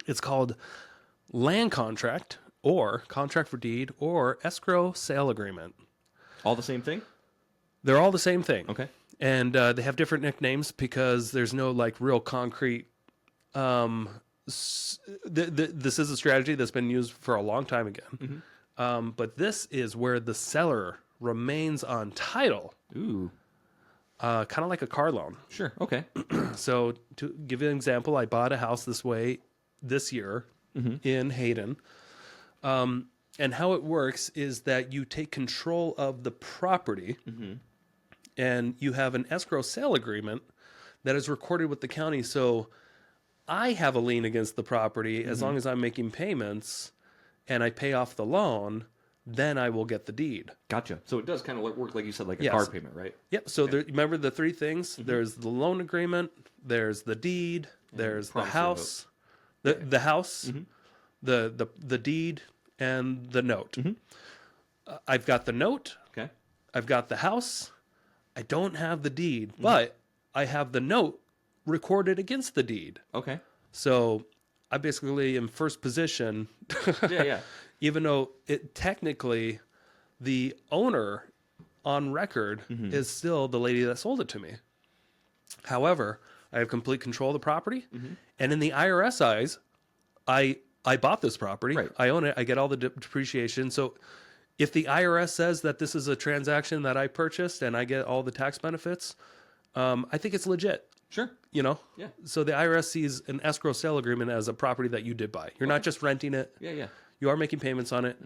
It's called land contract or contract for deed or escrow sale agreement. All the same thing? They're all the same thing. Okay. And they have different nicknames because there's no like real concrete. This is a strategy that's been used for a long time again. But this is where the seller remains on title, Ooh. kind of like a car loan. Sure. Okay. So to give you an example, I bought a house this way this year in Hayden. And how it works is that you take control of the property and you have an escrow sale agreement that is recorded with the county. So I have a lien against the property as long as I'm making payments and I pay off the loan, then I will get the deed. Gotcha. So it does kind of work like you said, like a Yes. car payment, right? Yep. So remember the three things? There's the loan agreement, there's the deed, there's the promissory house, the house, the deed, and the note. I've got the note, Okay. I've got the house, I don't have the deed, but I have the note recorded against the deed. Okay. So I basically am first position, Yeah. even though it technically the owner on record is still the lady that sold it to me. However, I have complete control of the property, and in the IRS eyes, I bought this property. Right. I own it. I get all the depreciation. So if the IRS says that this is a transaction that I purchased and I get all the tax benefits, I think it's legit. Sure. You know? Yeah. So the IRS sees an escrow sale agreement as a property that you did buy. You're not just renting it. Yeah. You are making payments on it.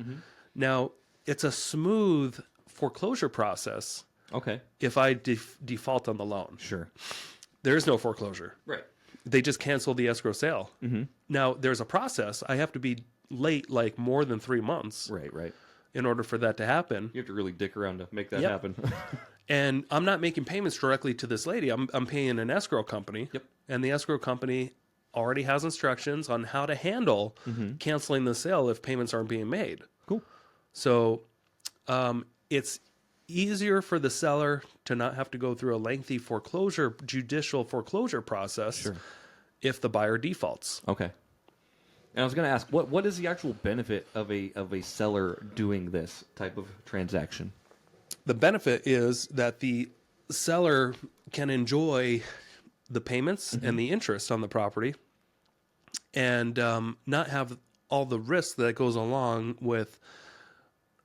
Now, it's a smooth foreclosure process Okay. if I default on the loan. Sure. There is no foreclosure. Right. They just cancel the escrow sale. Now, there's a process. I have to be late like more than 3 months Right. in order for that to happen. You have to really dick around to make that Yep. happen. And I'm not making payments directly to this lady. I'm paying an escrow company. Yep. And the escrow company already has instructions on how to handle canceling the sale if payments aren't being made. Cool. So it's easier for the seller to not have to go through a lengthy judicial foreclosure process Sure. if the buyer defaults. Okay. And I was going to ask, what is the actual benefit of a seller doing this type of transaction? The benefit is that the seller can enjoy the payments and the interest on the property and not have all the risk that goes along with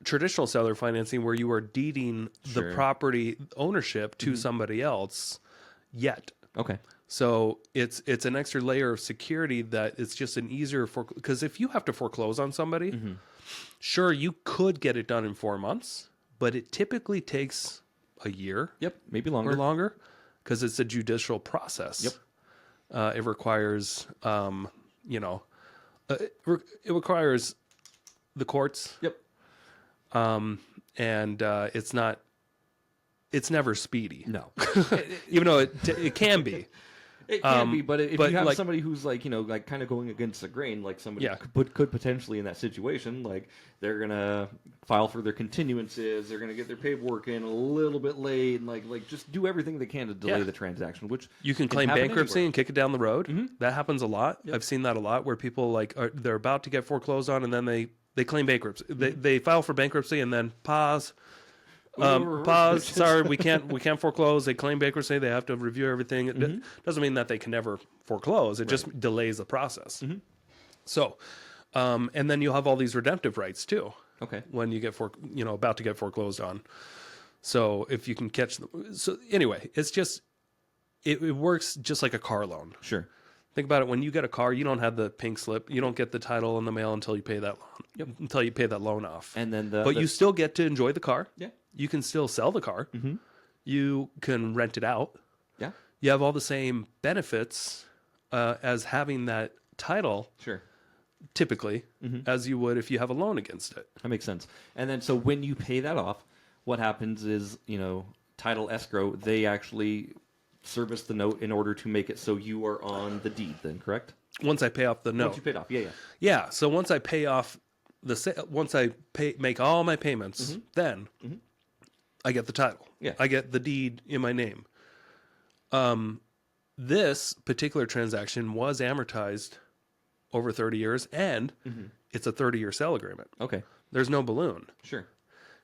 traditional seller financing where you are deeding Sure. the property ownership to somebody else yet. Okay. So it's an extra layer of security that it's just an easier because if you have to foreclose on somebody, sure, you could get it done in 4 months, but it typically takes a year Yep. Maybe longer. or longer because it's a judicial process. Yep. It requires, it requires the courts, Yep. and it's never speedy. No. Even though it can be. It can be, but if but you have like- somebody who's like, like kind of going against the grain, like somebody Yeah. could potentially in that situation, like they're gonna file for their continuances, they're gonna get their paperwork in a little bit late, and like just do everything they can to delay Yeah. the transaction, which You can claim happen bankruptcy anywhere. and kick it down the road. Mhm. That happens a lot. Yep. I've seen that a lot where people they're about to get foreclosed on and then they claim bankruptcy. They file for bankruptcy and then pause. Pause. Sorry, we can't foreclose. They claim bankruptcy. They have to review everything. It doesn't mean that they can never foreclose. It just delays the process. So, and then you'll have all these redemptive rights too. Okay. When you get about to get foreclosed on. So if you can catch them. So anyway, it's just it works just like a car loan. Sure. Think about it. When you get a car, you don't have the pink slip. You don't get the title in the mail until you pay that loan. Yep. Until you pay that loan off. And then but you still get to enjoy the car. Yeah. You can still sell the car. You can rent it out. Yeah. You have all the same benefits as having that title, Sure. typically, as you would if you have a loan against it. That makes sense. And then so when you pay that off, what happens is, title escrow, they actually service the note in order to make it so you are on the deed then, correct? Once I pay off the note. Once you paid off. Yeah. Yeah. So once I pay off once I make all my payments, then I get the title. Yeah. I get the deed in my name. This particular transaction was amortized over 30 years, and it's a 30-year sale agreement. Okay. There's no balloon, Sure.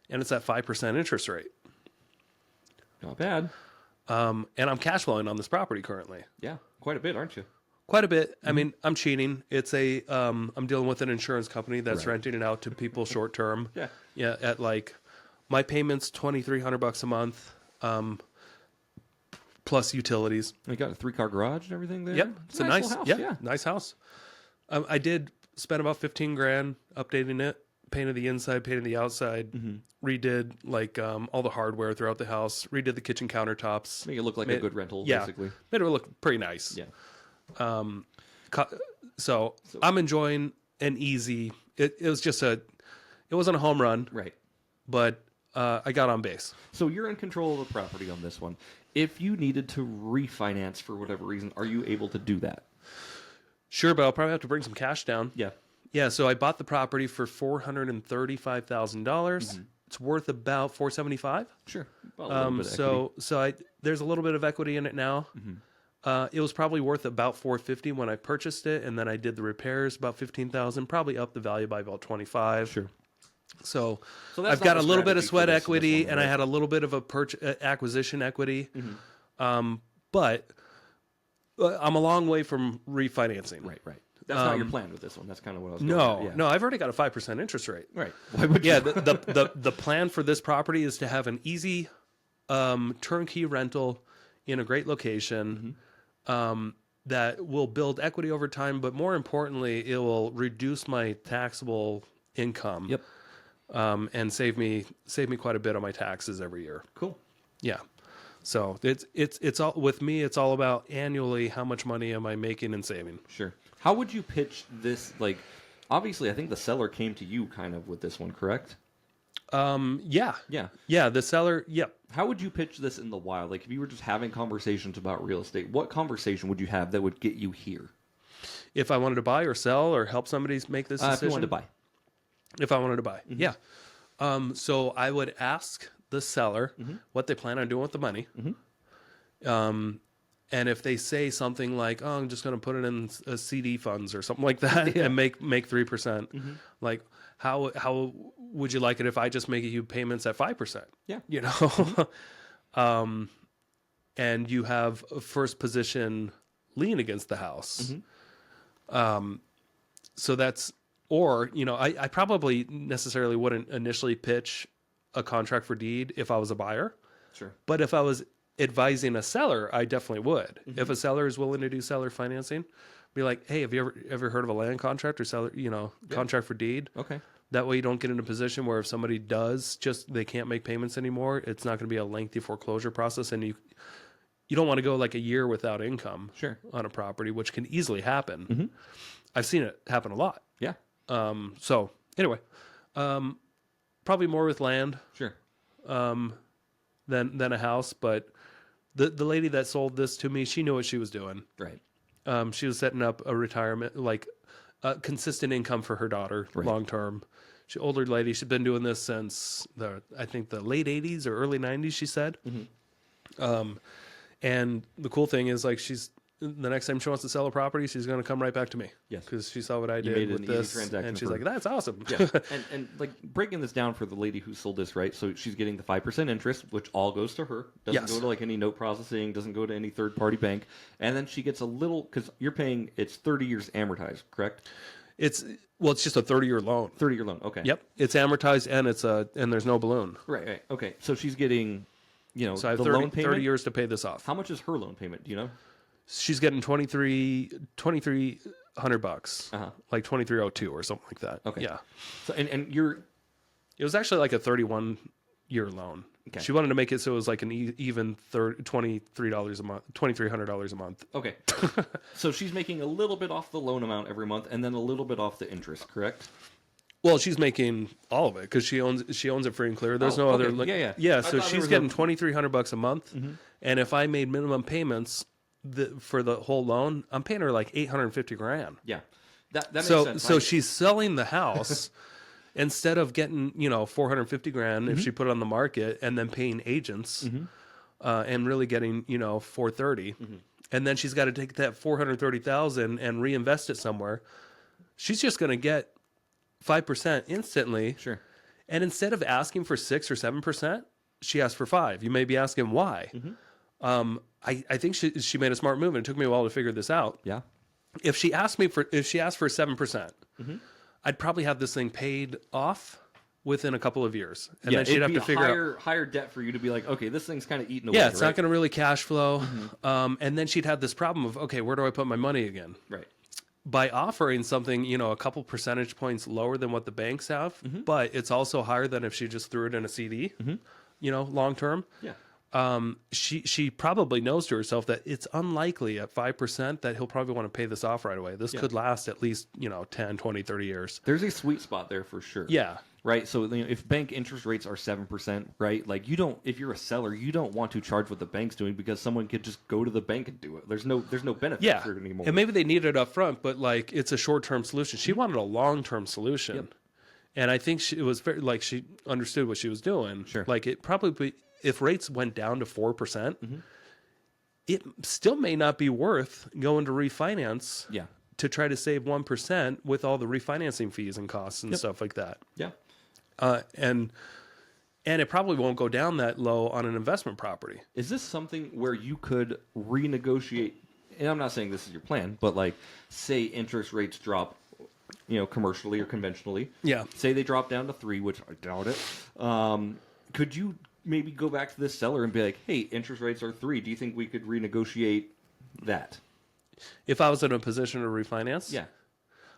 and it's at 5% interest rate. Not bad. And I'm cash flowing on this property currently. Yeah. Quite a bit, aren't you? Quite a bit. I mean, I'm cheating. It's I'm dealing with an insurance company that's Right. renting it out to people short term. Yeah. Yeah. At my payment's $2,300 a month, plus utilities. You got a 3-car garage and everything there? Yep. It's a nice, little house. nice house. I did spend about 15 grand updating it, painted the inside, painted the outside, redid all the hardware throughout the house, redid the kitchen countertops. Make it look like a good rental, Yeah. basically. Made it look pretty nice. Yeah. So I'm enjoying an easy. It was just it wasn't a home run, Right. but I got on base. So you're in control of the property on this one. If you needed to refinance for whatever reason, are you able to do that? Sure, but I'll probably have to bring some cash down. Yeah. Yeah. So I bought the property for $435,000. It's worth about $475. Sure. Well, a little bit of equity. So there's a little bit of equity in it now. It was probably worth about $450 when I purchased it, and then I did the repairs about $15,000, probably up the value by about $25. Sure. So So that's I've got not a the little bit of strategy sweat for this equity, one, and I right? had a little bit of a acquisition equity. But I'm a long way from refinancing. Right. That's not your plan with this one. That's kind of what I was going No, at. no, I've already got a 5% interest rate. Right. Why would Yeah, you? the plan for this property is to have an easy turnkey rental in a great location that will build equity over time, but more importantly, it will reduce my taxable income. Yep. And save me quite a bit on my taxes every year. Cool. Yeah. So it's all with me. It's all about annually how much money am I making and saving. Sure. How would you pitch this? Like, obviously, I think the seller came to you kind of with this one, correct? Yeah. Yeah. Yeah. The seller. Yep. How would you pitch this in the wild? Like, if you were just having conversations about real estate, what conversation would you have that would get you here? If I wanted to buy or sell or help somebody make this decision. If you wanted to buy. If I wanted to buy, yeah. So I would ask the seller what they plan on doing with the money. And if they say something like, "Oh, I'm just going to put it in a CD funds or something like that and make 3%," like how would you like it if I just make you payments at 5%? Yeah. You know, and you have a first position lien against the house. So that's. Or, I probably necessarily wouldn't initially pitch a contract for deed if I was a buyer. Sure. But if I was advising a seller, I definitely would. If a seller is willing to do seller financing, be like, hey, have you ever heard of a land contract or seller, contract for deed? Okay. That way you don't get in a position where if somebody does they can't make payments anymore, it's not going to be a lengthy foreclosure process, and you don't want to go like a year without income on a property, which can easily happen. I've seen it happen a lot. Yeah. So anyway, probably more with land Sure. than a house, but The lady that sold this to me, she knew what she was doing. Right. She was setting up a retirement, like consistent income for her daughter, Right. long term. She older lady. She's been doing this since I think the late '80s or early '90s. She said. And the cool thing is, like, the next time she wants to sell a property, she's going to come right back to me. Yes. Because she saw what I made did it with an easy this, transaction and she's for like, "That's awesome." Yeah, and like breaking this down for the lady who sold this, right? So she's getting the 5% interest, which all goes to her. Doesn't Yes. go to like any note processing. Doesn't go to any third party bank. And then she gets a little because you're paying. It's 30 years amortized, correct? It's just a 30-year loan. 30-year loan. Okay. Yep, it's amortized and there's no balloon. Right. Right. Okay. So she's getting, So I have the 30, loan payment. 30 years to pay this off. How much is her loan payment? Do you know? She's getting $2,300, like 2,302 or something like that. Okay. Yeah, So and you're it was actually like a 31-year loan. Okay. She wanted to make it so it was like an even $23 a month, $2,300 a month. okay. So she's making a little bit off the loan amount every month, and then a little bit off the interest, correct? Well, she's making all of it because she owns it free and clear. There's no okay. other. Yeah. I So thought there she's was getting $2,300 a month, and if I made minimum payments for the whole loan, I'm paying her like $850,000. Yeah. That makes So sense. so she's selling the house instead of getting $450,000 if she put it on the market and then paying agents and really getting $430,000, and then she's got to take that $430,000 and reinvest it somewhere. She's just going to get 5% instantly. Sure. And instead of asking for 6 or 7%, she asked for 5. You may be asking why. I think she made a smart move, and it took me a while to figure this out. Yeah. If she asked for 7%, percent I'd probably have this thing paid off within a couple of years, and then she'd it'd have be to figure out. higher debt for you to be like, okay, this thing's kind of eating away. Yeah, it's right? not going to really cash flow, and then she'd have this problem of, okay, where do I put my money again? Right. By offering something, a couple percentage points lower than what the banks have, but it's also higher than if she just threw it in a CD, long term. Yeah. She probably knows to herself that it's unlikely at 5% that he'll probably want to pay this off right away. This could last at least, 10, 20, 30 years. There's a sweet spot there for sure. Yeah. Right. So if bank interest rates are 7%, right? Like if you're a seller, you don't want to charge what the bank's doing because someone could just go to the bank and do it. There's no benefit for it anymore. And maybe they need it up front, but like it's a short-term solution. She wanted a long-term solution. Yep. And I think it was very, like, she understood what she was doing. Sure. Like it probably, if rates went down to 4%, it still may not be worth going to refinance. Yeah. To try to save 1% with all the refinancing fees and costs and stuff like that. Yeah. And it probably won't go down that low on an investment property. Is this something where you could renegotiate? And I'm not saying this is your plan, but like, say interest rates drop, commercially or conventionally. Yeah. Say they drop down to 3, which I doubt it. Could you maybe go back to this seller and be like, hey, interest rates are 3. Do you think we could renegotiate that? If I was in a position to refinance? Yeah.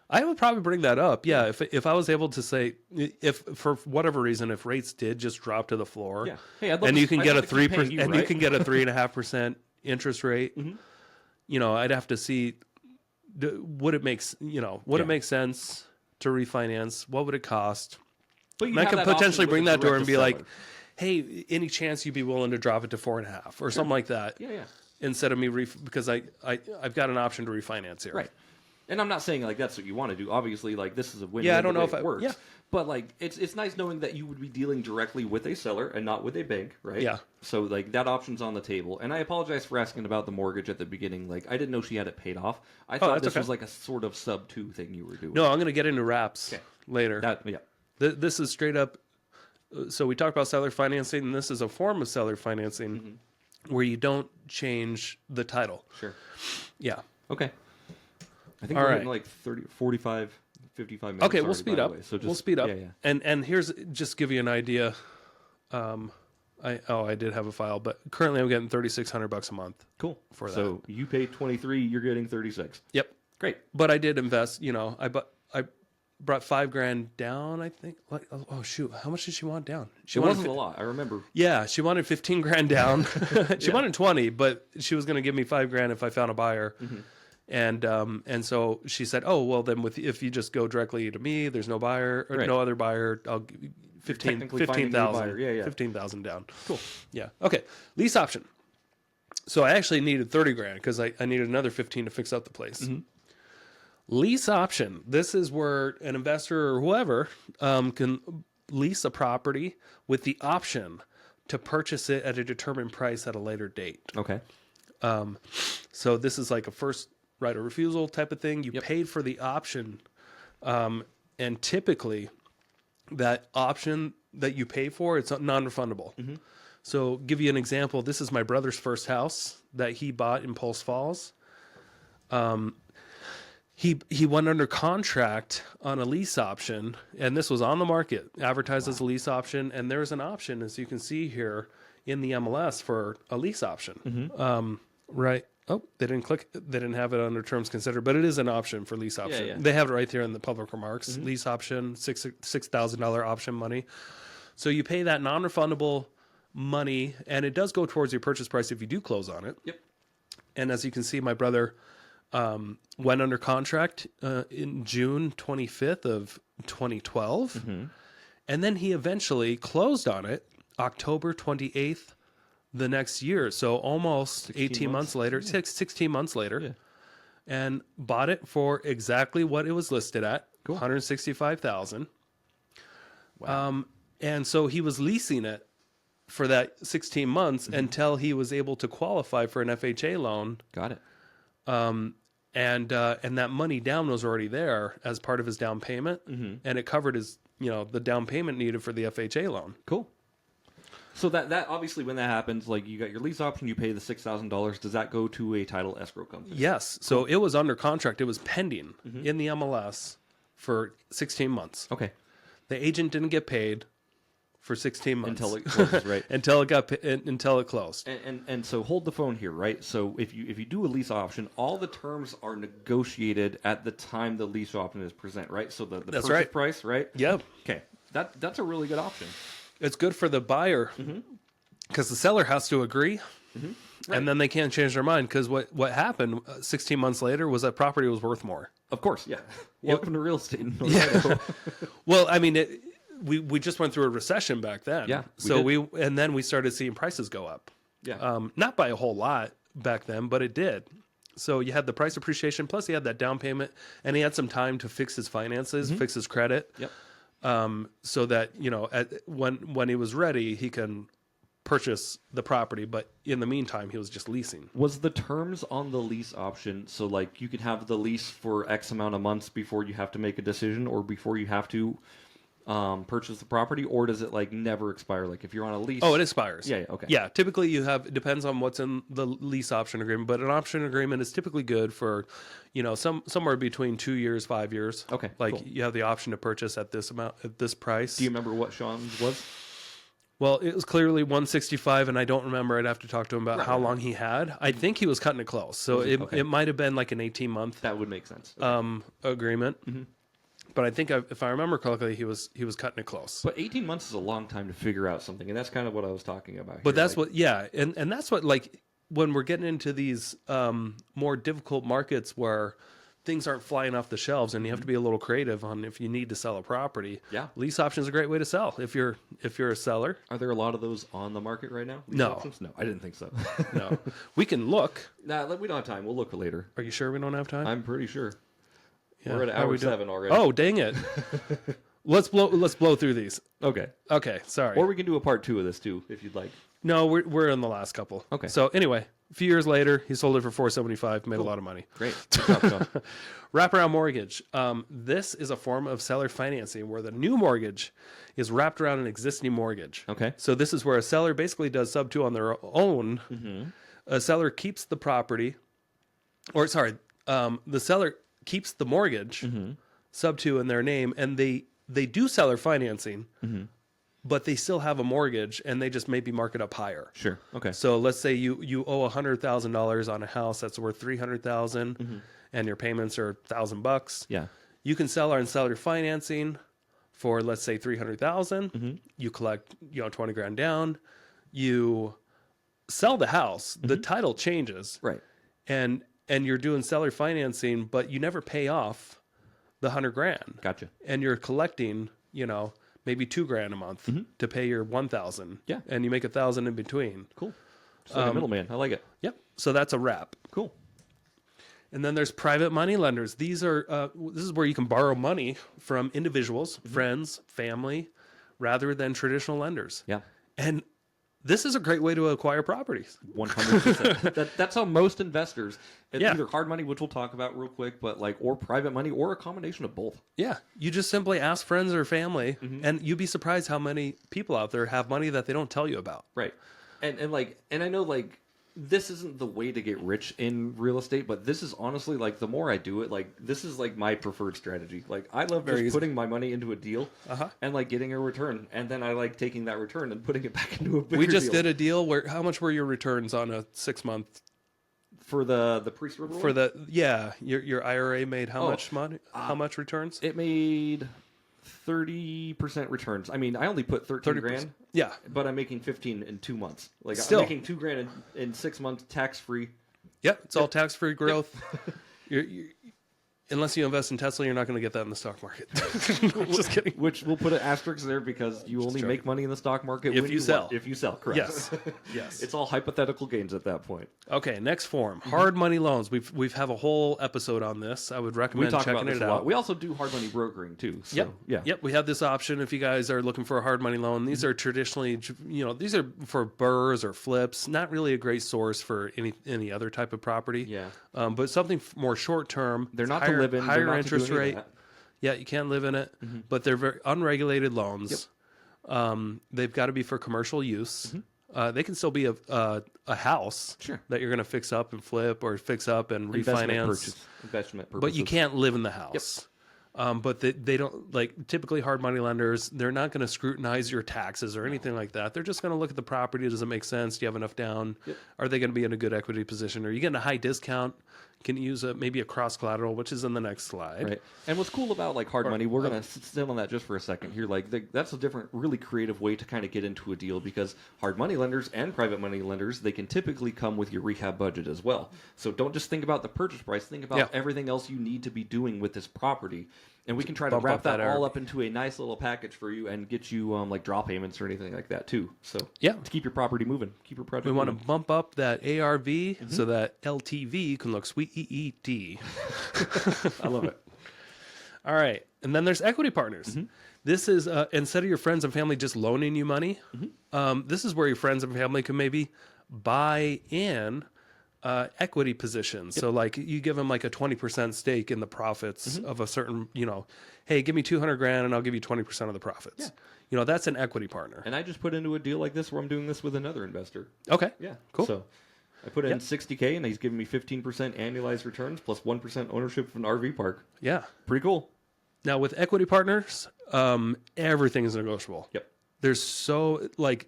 I would probably bring that up. Yeah. If I was able to say, if for whatever reason, if rates did just drop to the floor, Yeah. Hey, I'd love and to- you can I'd get a love to keep 3%, paying you, and right? you can get a 3.5% interest rate, I'd have to see, would it make it make sense to refinance? What would it cost? But you And I have could that option potentially with bring a that to her and be like, direct-to-seller. hey, any chance you'd be willing to drop it to 4.5 or something like that? Yeah, yeah. Instead of me, because I've got an option to refinance here. Right. And I'm not saying like that's what you want to do. Obviously, like this is a win-win. Yeah, I don't the know way if it works. yeah. But like it's nice knowing that you would be dealing directly with a seller and not with a bank, right? Yeah. So like that option's on the table. And I apologize for asking about the mortgage at the beginning. Like I didn't know she had it paid off. I thought that's this okay. was like a sort of sub 2 thing you were doing. No, I'm going to get into wraps later. Yeah. This is straight up. So we talked about seller financing, and this is a form of seller financing where you don't change the title. Sure. Yeah. Okay. I think All we're right. hitting like 30, 45, 55 minutes. Okay, we'll already, speed by the up. way. So We'll speed up. Yeah, yeah. And here's just give you an idea. I did have a file, but currently I'm getting $3,600 a month. Cool. For that. So you paid 23, you're getting 36. Yep. Great. But I did invest. I brought $5,000 down. I think. Like, oh shoot, how much did she want down? She It wanted wasn't a lot. I remember. Yeah, she wanted $15,000 down. She wanted 20, but she was going to give me $5,000 if I found a buyer. And so she said, "Oh well, then if you just go directly to me, there's no buyer or Right. no other buyer. I'll give you Technically finding a new buyer. 15,000. Yeah, yeah. 15,000 down. Cool. Yeah. Okay. Lease option. So I actually needed 30 grand because I needed another 15 to fix up the place. Lease option. This is where an investor or whoever can lease a property with the option to purchase it at a determined price at a later date. Okay. So this is like a first right of refusal type of thing. You paid for the option, and typically that option that you pay for, it's non-refundable. So give you an example. This is my brother's first house that he bought in Post Falls. He went under contract on a lease option, and this was on the market, advertised as a lease option. And there's an option, as you can see here in the MLS, for a lease option. Right. Oh, they didn't click. They didn't have it under terms considered, but it is an option for lease option. Yeah. They have it right there in the public remarks. Lease option, $6,000 option money. So you pay that non-refundable money, and it does go towards your purchase price if you do close on it. Yep. And as you can see, my brother went under contract in June 25th of 2012. And then he eventually closed on it October 28th the next year. So almost 18 months later, 16 months later, and bought it for exactly what it was listed at, Cool. $165,000. Wow. And so he was leasing it for that 16 months until he was able to qualify for an FHA loan. Got it. And that money down was already there as part of his down payment, and it covered his, the down payment needed for the FHA loan. Cool. So that obviously, when that happens, like, you got your lease option, you pay the $6,000. Does that go to a title escrow company? Yes. So it was under contract. It was pending in the MLS for 16 months. Okay. The agent didn't get paid for 16 months Until it closes, right? until it closed. And so hold the phone here, right? So if you do a lease option, all the terms are negotiated at the time the lease option is present, right? So the That's purchase right. price, right? Yep. Okay. That's a really good option. It's good for the buyer because the seller has to agree, Right. and then they can't change their mind, because what happened 16 months later was that property was worth more. Of course, yeah. Welcome to real estate in North Yeah. Idaho. Well, I mean, we just went through a recession back then. Yeah, and then we started seeing prices go up. Yeah. Not by a whole lot back then, but it did. So you had the price appreciation, plus he had that down payment, and he had some time to fix his finances, fix his credit. Yep. So that, when he was ready, he can purchase the property. But in the meantime, he was just leasing. Was the terms on the lease option, so like you could have the lease for X amount of months before you have to make a decision, or before you have to purchase the property, or does it like never expire? Like if you're on a lease, Oh, it expires. Yeah, okay. Yeah, typically it depends on what's in the lease option agreement, but an option agreement is typically good for, somewhere between 2 years, 5 years. Okay, Like cool. you have the option to purchase at this amount, at this price. Do you remember what Sean's was? Well, it was clearly 165, and I don't remember. I'd have to talk to him about how long he had. I think he was cutting it close, so Okay. it might have been like an 18-month That would make sense. agreement. But I think if I remember correctly, he was cutting it close. But 18 months is a long time to figure out something, and that's kind of what I was talking about. But here. that's what, yeah, and that's what, like, when we're getting into these more difficult markets where things aren't flying off the shelves, and you have to be a little creative on if you need to sell a property. Yeah. Lease option is a great way to sell if you're a seller. Are there a lot of those on the market right now? Lease No. options? No, I didn't think so. No, we can look. Nah, we don't have time. We'll look later. Are you sure we don't have time? I'm pretty sure. Yeah. We're at How are hour we doing? 7 already. Oh, dang it! Let's blow through these. Okay. Okay, sorry. Or we can do a part 2 of this too, if you'd like. No, we're in the last couple. Okay. So anyway, a few years later, he sold it for $475, made a lot of money. Great. Good job, Sean. Wraparound mortgage. This is a form of seller financing where the new mortgage is wrapped around an existing mortgage. Okay. So this is where a seller basically does sub-2 on their own. A seller keeps the property, or sorry, the seller keeps the mortgage sub-2 in their name, and they do seller financing, but they still have a mortgage, and they just maybe mark it up higher. Sure. Okay. So let's say you owe $100,000 on a house that's worth $300,000, and your payments are $1,000. Yeah. You can sell on seller financing for, let's say, $300,000. You collect 20 grand down. You sell the house. The title changes, Right. and you're doing seller financing, but you never pay off the 100 grand. Gotcha. And you're collecting, maybe $2 grand a month to pay your 1,000. Yeah. And you make 1,000 in between. Cool. Just like a middleman. I like it. Yep. So that's a wrap. Cool. And then there's private money lenders. These are this is where you can borrow money from individuals, friends, family, rather than traditional lenders. Yeah. And this is a great way to acquire properties. 100%. That's how most investors, it's Yeah. either hard money, which we'll talk about real quick, but like, or private money, or a combination of both. Yeah, you just simply ask friends or family, and you'd be surprised how many people out there have money that they don't tell you about. Right. And I know like this isn't the way to get rich in real estate, but this is honestly like the more I do it, like this is like my preferred strategy. Like I love Very just easy. putting my money into a deal and like getting a return, and then I like taking that return and putting it back into a bigger We just deal. did a deal where how much were your returns on a 6-month For the priest river for one? your IRA made how Oh, much money? How much returns? It made 30% returns. I mean, I only put 13 grand. Yeah. But I'm making 15 in 2 months. Like Still. I'm making 2 grand in 6 months, tax free. Yep, it's all tax-free growth. You're, unless you invest in Tesla, you're not going to get that in the stock market. Just kidding. Which we'll put an asterisk there because you only joking. make money in the stock market If when you sell. If you sell, correct. Yes. Yes. It's all hypothetical gains at that point. Okay, next form, hard money loans. We've have a whole episode on this. I would We recommend talk about checking this it a lot. out. We also do hard money brokering too. So, Yep. yeah. Yep. We have this option if you guys are looking for a hard money loan. These are traditionally, these are for burrs or flips. Not really a great source for any other type of property. Yeah. But something more short term. They're not higher, to live in. Higher they're not interest to do any rate. of that. Yeah, you can live in it, but they're very unregulated loans. They've got to be for commercial use. They can still be a house Sure. that you're going to fix up and flip or fix up and refinance. Investment purposes. But you can't live in the house. But they don't, like, typically hard money lenders, they're not going to scrutinize your taxes or anything like that. They're just going to look at the property. Does it make sense? Do you have enough down? Are they going to be in a good equity position? Are you getting a high discount? Can you use maybe a cross collateral, which is in the next slide. Right. And what's cool about like hard money, we're going to sit on that just for a second here. Like that's a different, really creative way to kind of get into a deal because hard money lenders and private money lenders, they can typically come with your rehab budget as well. So don't just think about the purchase price. Think about everything else you need to be doing with this property. And we can try to Bump wrap up that that all ARV. up into a nice little package for you and get you like draw payments or anything like that too. So Yeah. to keep your property moving, keep your project We want moving. to bump up that ARV so that LTV can look sweet EET. I love it. All right. And then there's equity partners. This is instead of your friends and family just loaning you money, this is where your friends and family can maybe buy in equity positions. So like you give them like a 20% stake in the profits of a certain, hey, give me 200 grand and I'll give you 20% of the profits. Yeah. That's an equity partner. And I just put into a deal like this where I'm doing this with another investor. Okay. Yeah. Cool. So I put in $60K and he's giving me 15% annualized returns plus 1% ownership of an RV park. Yeah. Pretty cool. Now with equity partners, everything is negotiable. Yep. There's so like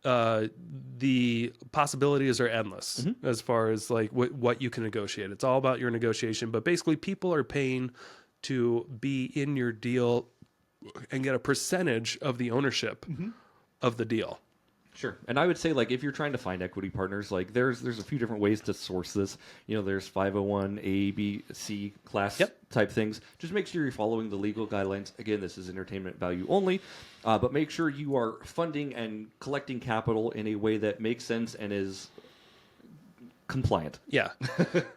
the possibilities are endless as far as like what you can negotiate. It's all about your negotiation, but basically people are paying to be in your deal and get a percentage of the ownership of the deal. Sure. And I would say, like, if you're trying to find equity partners, like, there's a few different ways to source this. There's 501, A, B, C class type things. Just make sure you're following the legal guidelines. Again, this is entertainment value only. But make sure you are funding and collecting capital in a way that makes sense and is compliant. Yeah.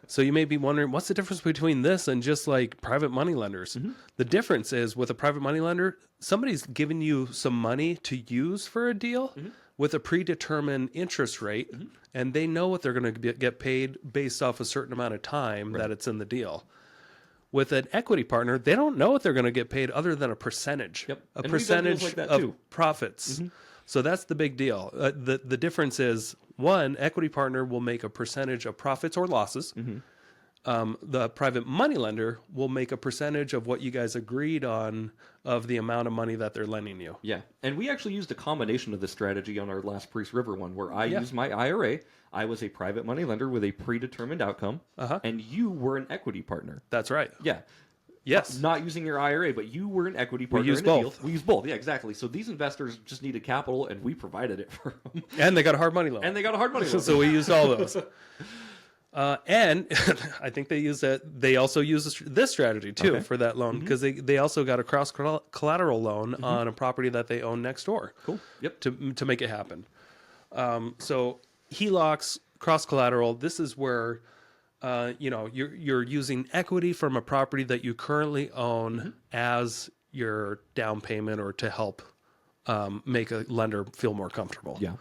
So you may be wondering, what's the difference between this and just like private money lenders? The difference is with a private money lender, somebody's giving you some money to use for a deal with a predetermined interest rate, and they know what they're going to get paid based off a certain amount of time that it's in the deal. With an equity partner, they don't know what they're going to get paid other than a percentage, a And we've done deals percentage like that of too. profits. So that's the big deal. The difference is, one, equity partner will make a percentage of profits or losses. The private money lender will make a percentage of what you guys agreed on of the amount of money that they're lending you. Yeah. And we actually used a combination of this strategy on our last Priest River one where I used my IRA. I was a private money lender with a predetermined outcome, and you were an equity partner. That's right. Yeah. Yes. Not using your IRA, but you were an equity partner. used in a both. Deal. We used both. Yeah, exactly. So these investors just needed capital, and we provided it for them. And they got a hard money loan. And they got a hard money loan. So we used all those. And I think they use that. They also use this strategy too for that loan because they also got a cross collateral loan on a property that they own next door. Cool. Yep. To make it happen. So HELOCs, cross collateral. This is where you're using equity from a property that you currently own as your down payment or to help make a lender feel more comfortable. Yeah.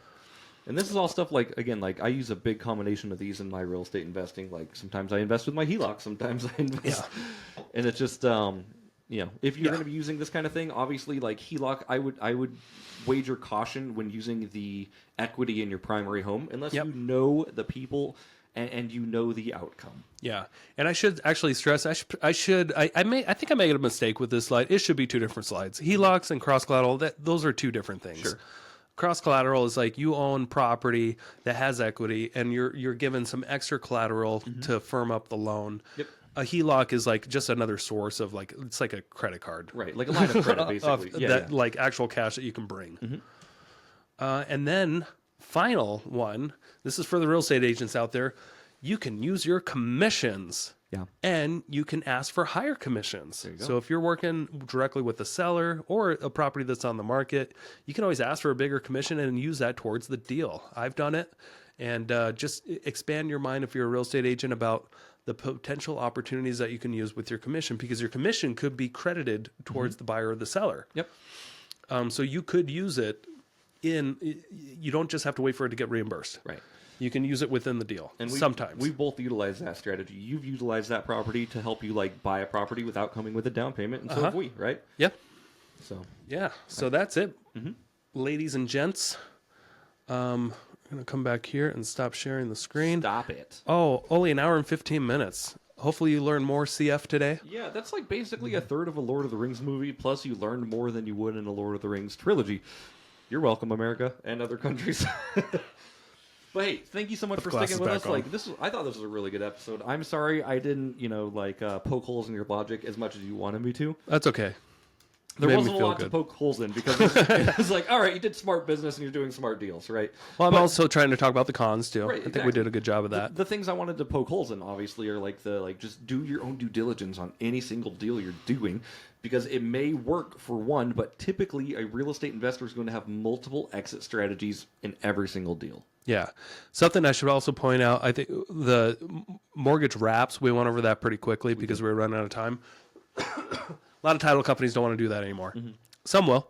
And this is all stuff like, again, like I use a big combination of these in my real estate investing. Like sometimes I invest with my HELOC, sometimes I invest. Yeah. And it's just, if you're going to be using this kind of thing, obviously like HELOC, I would wager caution when using the equity in your primary home, unless you know the people and you know the outcome. Yeah. And I should actually stress, I think I made a mistake with this slide. It should be two different slides. HELOCs and cross collateral, those are two different things. Sure. Cross collateral is like you own property that has equity and you're given some extra collateral to firm up the loan. Yep. A HELOC is like just another source of like, it's like a credit card. Right. Like a line of credit, basically. Like actual cash that you can bring. And then final one, this is for the real estate agents out there. You can use your commissions. Yeah. And you can ask for higher commissions. So if you're working directly with the seller or a property that's on the market, you can always ask for a bigger commission and use that towards the deal. I've done it. And just expand your mind if you're a real estate agent about the potential opportunities that you can use with your commission, because your commission could be credited towards the buyer or the seller. Yep. So you could use it you don't just have to wait for it to get reimbursed. Right. You can use it within the deal. And sometimes we both utilize that strategy. You've utilized that property to help you like buy a property without coming with a down payment, and so have we, right? Yeah. So yeah. So that's it, ladies and gents. I'm gonna come back here and stop sharing the screen. Stop it. Oh, only an hour and 15 minutes. Hopefully you learned more CF today. Yeah, that's like basically a third of a Lord of the Rings movie. Plus, you learned more than you would in a Lord of the Rings trilogy. You're welcome, America and other countries. But hey, thank you so much for sticking with us. On. Like I thought this was a really good episode. I'm sorry I didn't, poke holes in your logic as much as you wanted me to. That's okay. There wasn't a lot to poke holes in because it was like, all right, you did smart business and you're doing smart deals, right? Well, I'm also trying to talk about the cons too. Right, I think we did a good job of that. The things I wanted to poke holes in, obviously, are like just do your own due diligence on any single deal you're doing, because it may work for one, but typically a real estate investor is going to have multiple exit strategies in every single deal. Yeah. Something I should also point out, I think the mortgage wraps, we went over that pretty quickly because we were running out of time. A lot of title companies don't want to do that anymore. Some will,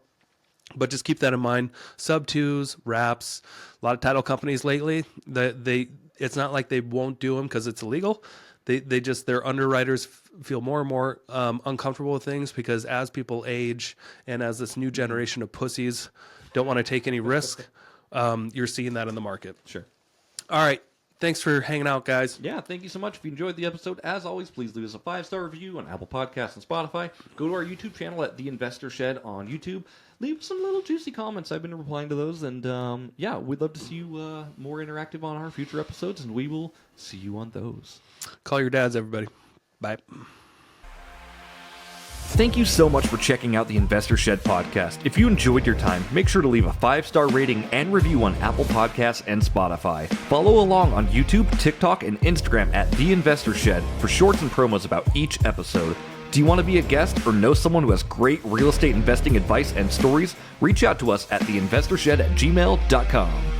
but just keep that in mind. Sub-2s, wraps, a lot of title companies lately, it's not like they won't do them because it's illegal. Their underwriters feel more and more uncomfortable with things because as people age and as this new generation of pussies don't want to take any risk, you're seeing that in the market. Sure. All right. Thanks for hanging out, guys. Yeah, thank you so much. If you enjoyed the episode, as always, please leave us a 5-star review on Apple Podcasts and Spotify. Go to our YouTube channel at The Investor Shed on YouTube. Leave some little juicy comments. I've been replying to those. And, we'd love to see you more interactive on our future episodes, and we will see you on those. Call your dads, everybody. Bye. Thank you so much for checking out the Investor Shed podcast. If you enjoyed your time, make sure to leave a 5-star rating and review on Apple Podcasts and Spotify. Follow along on YouTube, TikTok, and Instagram at The Investor Shed for shorts and promos about each episode. Do you want to be a guest or know someone who has great real estate investing advice and stories? Reach out to us at theinvestorshed@gmail.com.